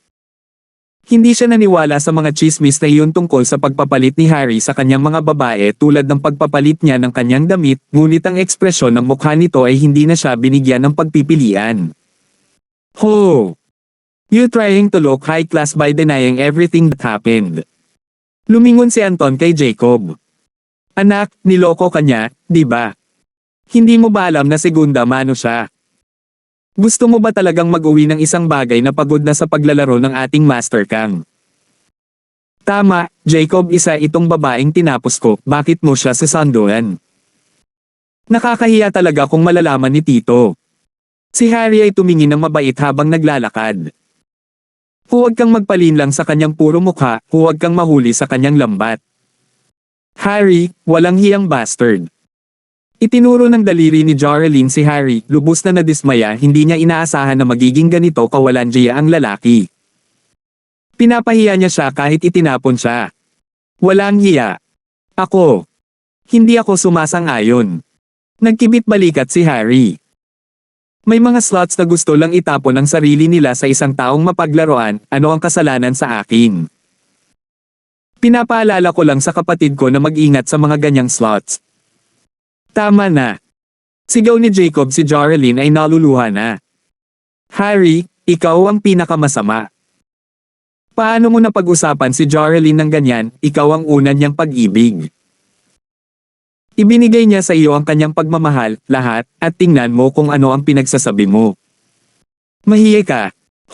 Hindi siya naniwala sa mga chismis na iyon tungkol sa pagpapalit ni Harry sa kanyang mga babae, tulad ng pagpapalit niya ng kanyang damit, ngunit ang ekspresyon ng mukha nito ay hindi na siya binigyan ng pagpipilian. Ho! You trying to look high class by denying everything that happened. Lumingon si Anton kay Jacob. Anak, niloko ka niya, di ba? Hindi mo ba alam na segunda mano siya? Gusto mo ba talagang mag-uwi ng isang bagay na pagod na sa paglalaro ng ating Master Kang? Tama, Jacob, isa itong babaeng tinapos ko, bakit mo siya sasanduan? Nakakahiya talaga kung malalaman ni Tito. Si Harry ay tumingin ng mabait habang naglalakad. Huwag kang magpalinlang sa kanyang puro mukha, huwag kang mahuli sa kanyang lambat. Harry, walang hiyang bastard. Itinuro ng daliri ni Jarlene si Harry, lubos na nadismaya, hindi niya inaasahan na magiging ganito kawalandiya ang lalaki. Pinapahiya niya siya kahit itinapon siya. Walang hiya. Ako. Hindi ako sumasang-ayon. Nagkibit balikat si Harry. May mga slots na gusto lang itapon ang sarili nila sa isang taong mapaglaruan, ano ang kasalanan sa akin? Pinapaalala ko lang sa kapatid ko na mag-ingat sa mga ganyang slots. Tama na. Sigaw ni Jacob. Si Jarlene ay naluluha na. Harry, ikaw ang pinakamasama. Paano mo napag-usapan si Jarlene ng ganyan? Ikaw ang una niyang pag-ibig. Ibinigay niya sa iyo ang kanyang pagmamahal, lahat, at tingnan mo kung ano ang pinagsasabi mo. Mahiya ka.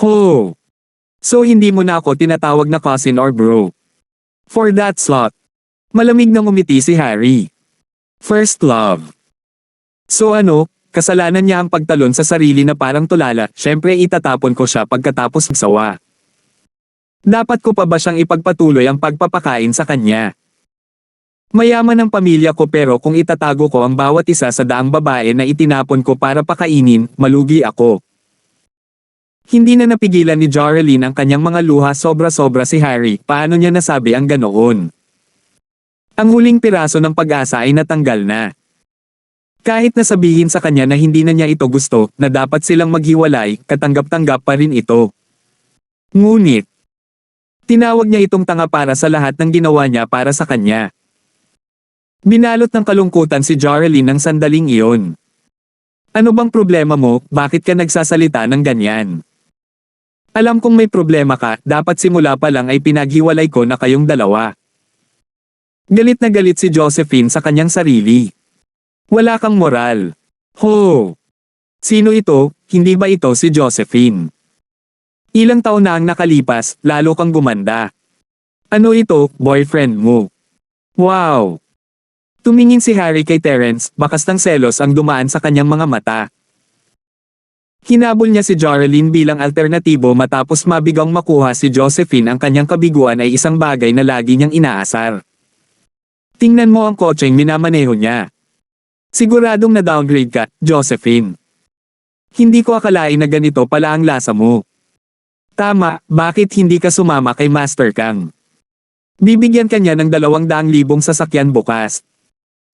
Ho! So hindi mo na ako tinatawag na cousin or bro. For that slot. Malamig nang umiti si Harry. First love. So ano, kasalanan niya ang pagtalon sa sarili na parang tulala, syempre itatapon ko siya pagkatapos ng sawa. Dapat ko pa ba siyang ipagpatuloy ang pagpapakain sa kanya? Mayaman ang pamilya ko, pero kung itatago ko ang bawat isa sa daang babae na itinapon ko para pakainin, malugi ako. Hindi na napigilan ni Jorelyn ang kanyang mga luha, sobra-sobra si Harry, paano niya nasabi ang ganoon? Ang huling piraso ng pag-asa ay natanggal na. Kahit nasabihin sa kanya na hindi na niya ito gusto, na dapat silang maghiwalay, katanggap-tanggap pa rin ito. Ngunit, tinawag niya itong tanga para sa lahat ng ginawa niya para sa kanya. Binalot ng kalungkutan si Jorelyn ng sandaling iyon. Ano bang problema mo, bakit ka nagsasalita ng ganyan? Alam kong may problema ka, dapat simula pa lang ay pinaghiwalay ko na kayong dalawa. Galit na galit si Josephine sa kanyang sarili. Wala kang moral. Ho! Sino ito, hindi ba ito si Josephine? Ilang taon na ang nakalipas, lalo kang gumanda. Ano ito, boyfriend mo? Wow! Tumingin si Harry kay Terence, bakas ng selos ang dumaan sa kanyang mga mata. Hinabol niya si Jorelyn bilang alternatibo matapos mabigang makuha si Josephine ang kanyang kabiguan ay isang bagay na lagi niyang inaasar. Tingnan mo ang kotseng minamaneho niya. Siguradong na-downgrade ka, Josephine. Hindi ko akalain na ganito pala ang lasa mo. Tama, bakit hindi ka sumama kay Master Kang? Bibigyan ka niya ng 200,000 sasakyan bukas.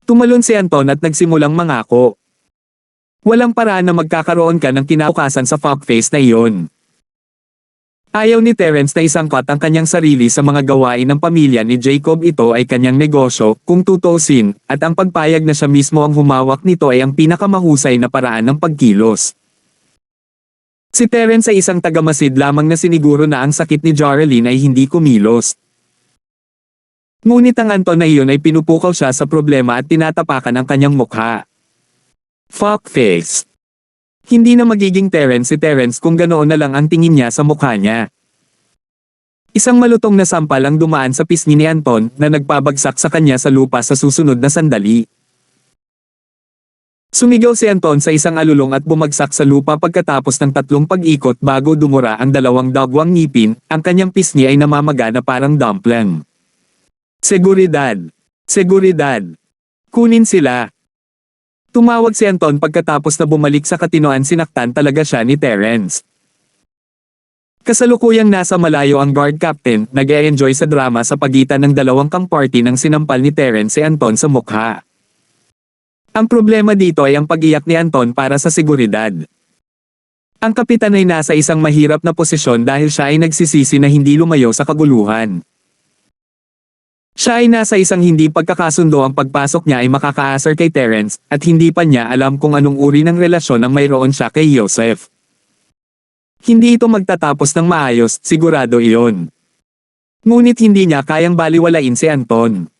Tumalon si Anton at nagsimulang mangako. Walang paraan na magkakaroon ka ng kinabukasan sa fuckface na iyon. Ayaw ni Terence na isangkot ang kanyang sarili sa mga gawain ng pamilya ni Jacob. Ito ay kanyang negosyo, kung tutuusin, at ang pagpayag na siya mismo ang humawak nito ay ang pinakamahusay na paraan ng pagkilos. Si Terence ay isang tagamasid lamang na siniguro na ang sakit ni Jorelyn ay hindi kumilos. Ngunit ang Anton na iyon ay pinupukaw siya sa problema at tinatapakan ang kanyang mukha. Fuckface. Hindi na magiging Terence si Terence kung ganoon na lang ang tingin niya sa mukha niya. Isang malutong na sampal ang dumaan sa pisngi ni Anton na nagpabagsak sa kanya sa lupa sa susunod na sandali. Sumigaw si Anton sa isang alulong at bumagsak sa lupa pagkatapos ng 3 pag-ikot bago dumura ang 2 dagwang ngipin, ang kanyang pisngi ay namamaga na parang dumpling. Seguridad! Seguridad! Kunin sila! Tumawag si Anton pagkatapos na bumalik sa katinoan. Sinaktan talaga siya ni Terence. Kasalukuyang nasa malayo ang guard captain, nag-e-enjoy sa drama sa pagitan ng 2 kang-party nang sinampal ni Terence si Anton sa mukha. Ang problema dito ay ang pag-iyak ni Anton para sa seguridad. Ang kapitan ay nasa isang mahirap na posisyon dahil siya ay nagsisisi na hindi lumayo sa kaguluhan. Siya ay nasa isang hindi pagkakasundo. Ang pagpasok niya ay makakaasar kay Terence, at hindi pa niya alam kung anong uri ng relasyon ang mayroon siya kay Joseph. Hindi ito magtatapos ng maayos, sigurado iyon. Ngunit hindi niya kayang baliwalain si Anton.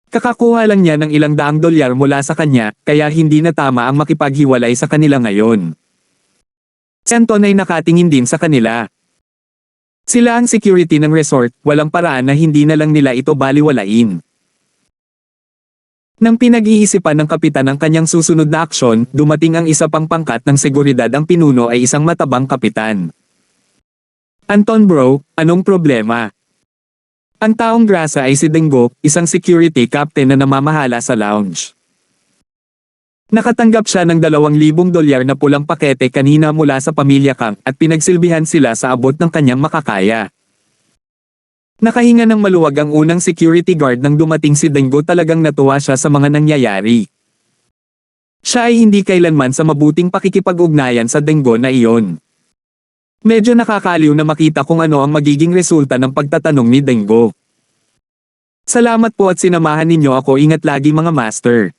Kakakuha lang niya ng ilang daang dolyar mula sa kanya, kaya hindi na tama ang makipaghiwalay sa kanila ngayon. Si Anton ay nakatingin din sa kanila. Sila ang security ng resort, walang paraan na hindi na lang nila ito baliwalain. Nang pinag-iisipan ng kapitan ang kanyang susunod na aksyon, dumating ang isa pang pangkat ng seguridad. Ang pinuno ay isang matabang kapitan. Anton bro, anong problema? Ang taong grasa ay si Dengo, isang security captain na namamahala sa lounge. Nakatanggap siya ng 2,000 dolyar na pulang pakete kanina mula sa pamilya Kang at pinagsilbihan sila sa abot ng kanyang makakaya. Nakahinga ng maluwag ang unang security guard nang dumating si Dengo. Talagang natuwa siya sa mga nangyayari. Siya ay hindi kailanman sa mabuting pakikipag-ugnayan sa Dengo na iyon. Medyo nakakaliw na makita kung ano ang magiging resulta ng pagtatanong ni Dengo. Salamat po at sinamahan ninyo ako. Ingat lagi mga master.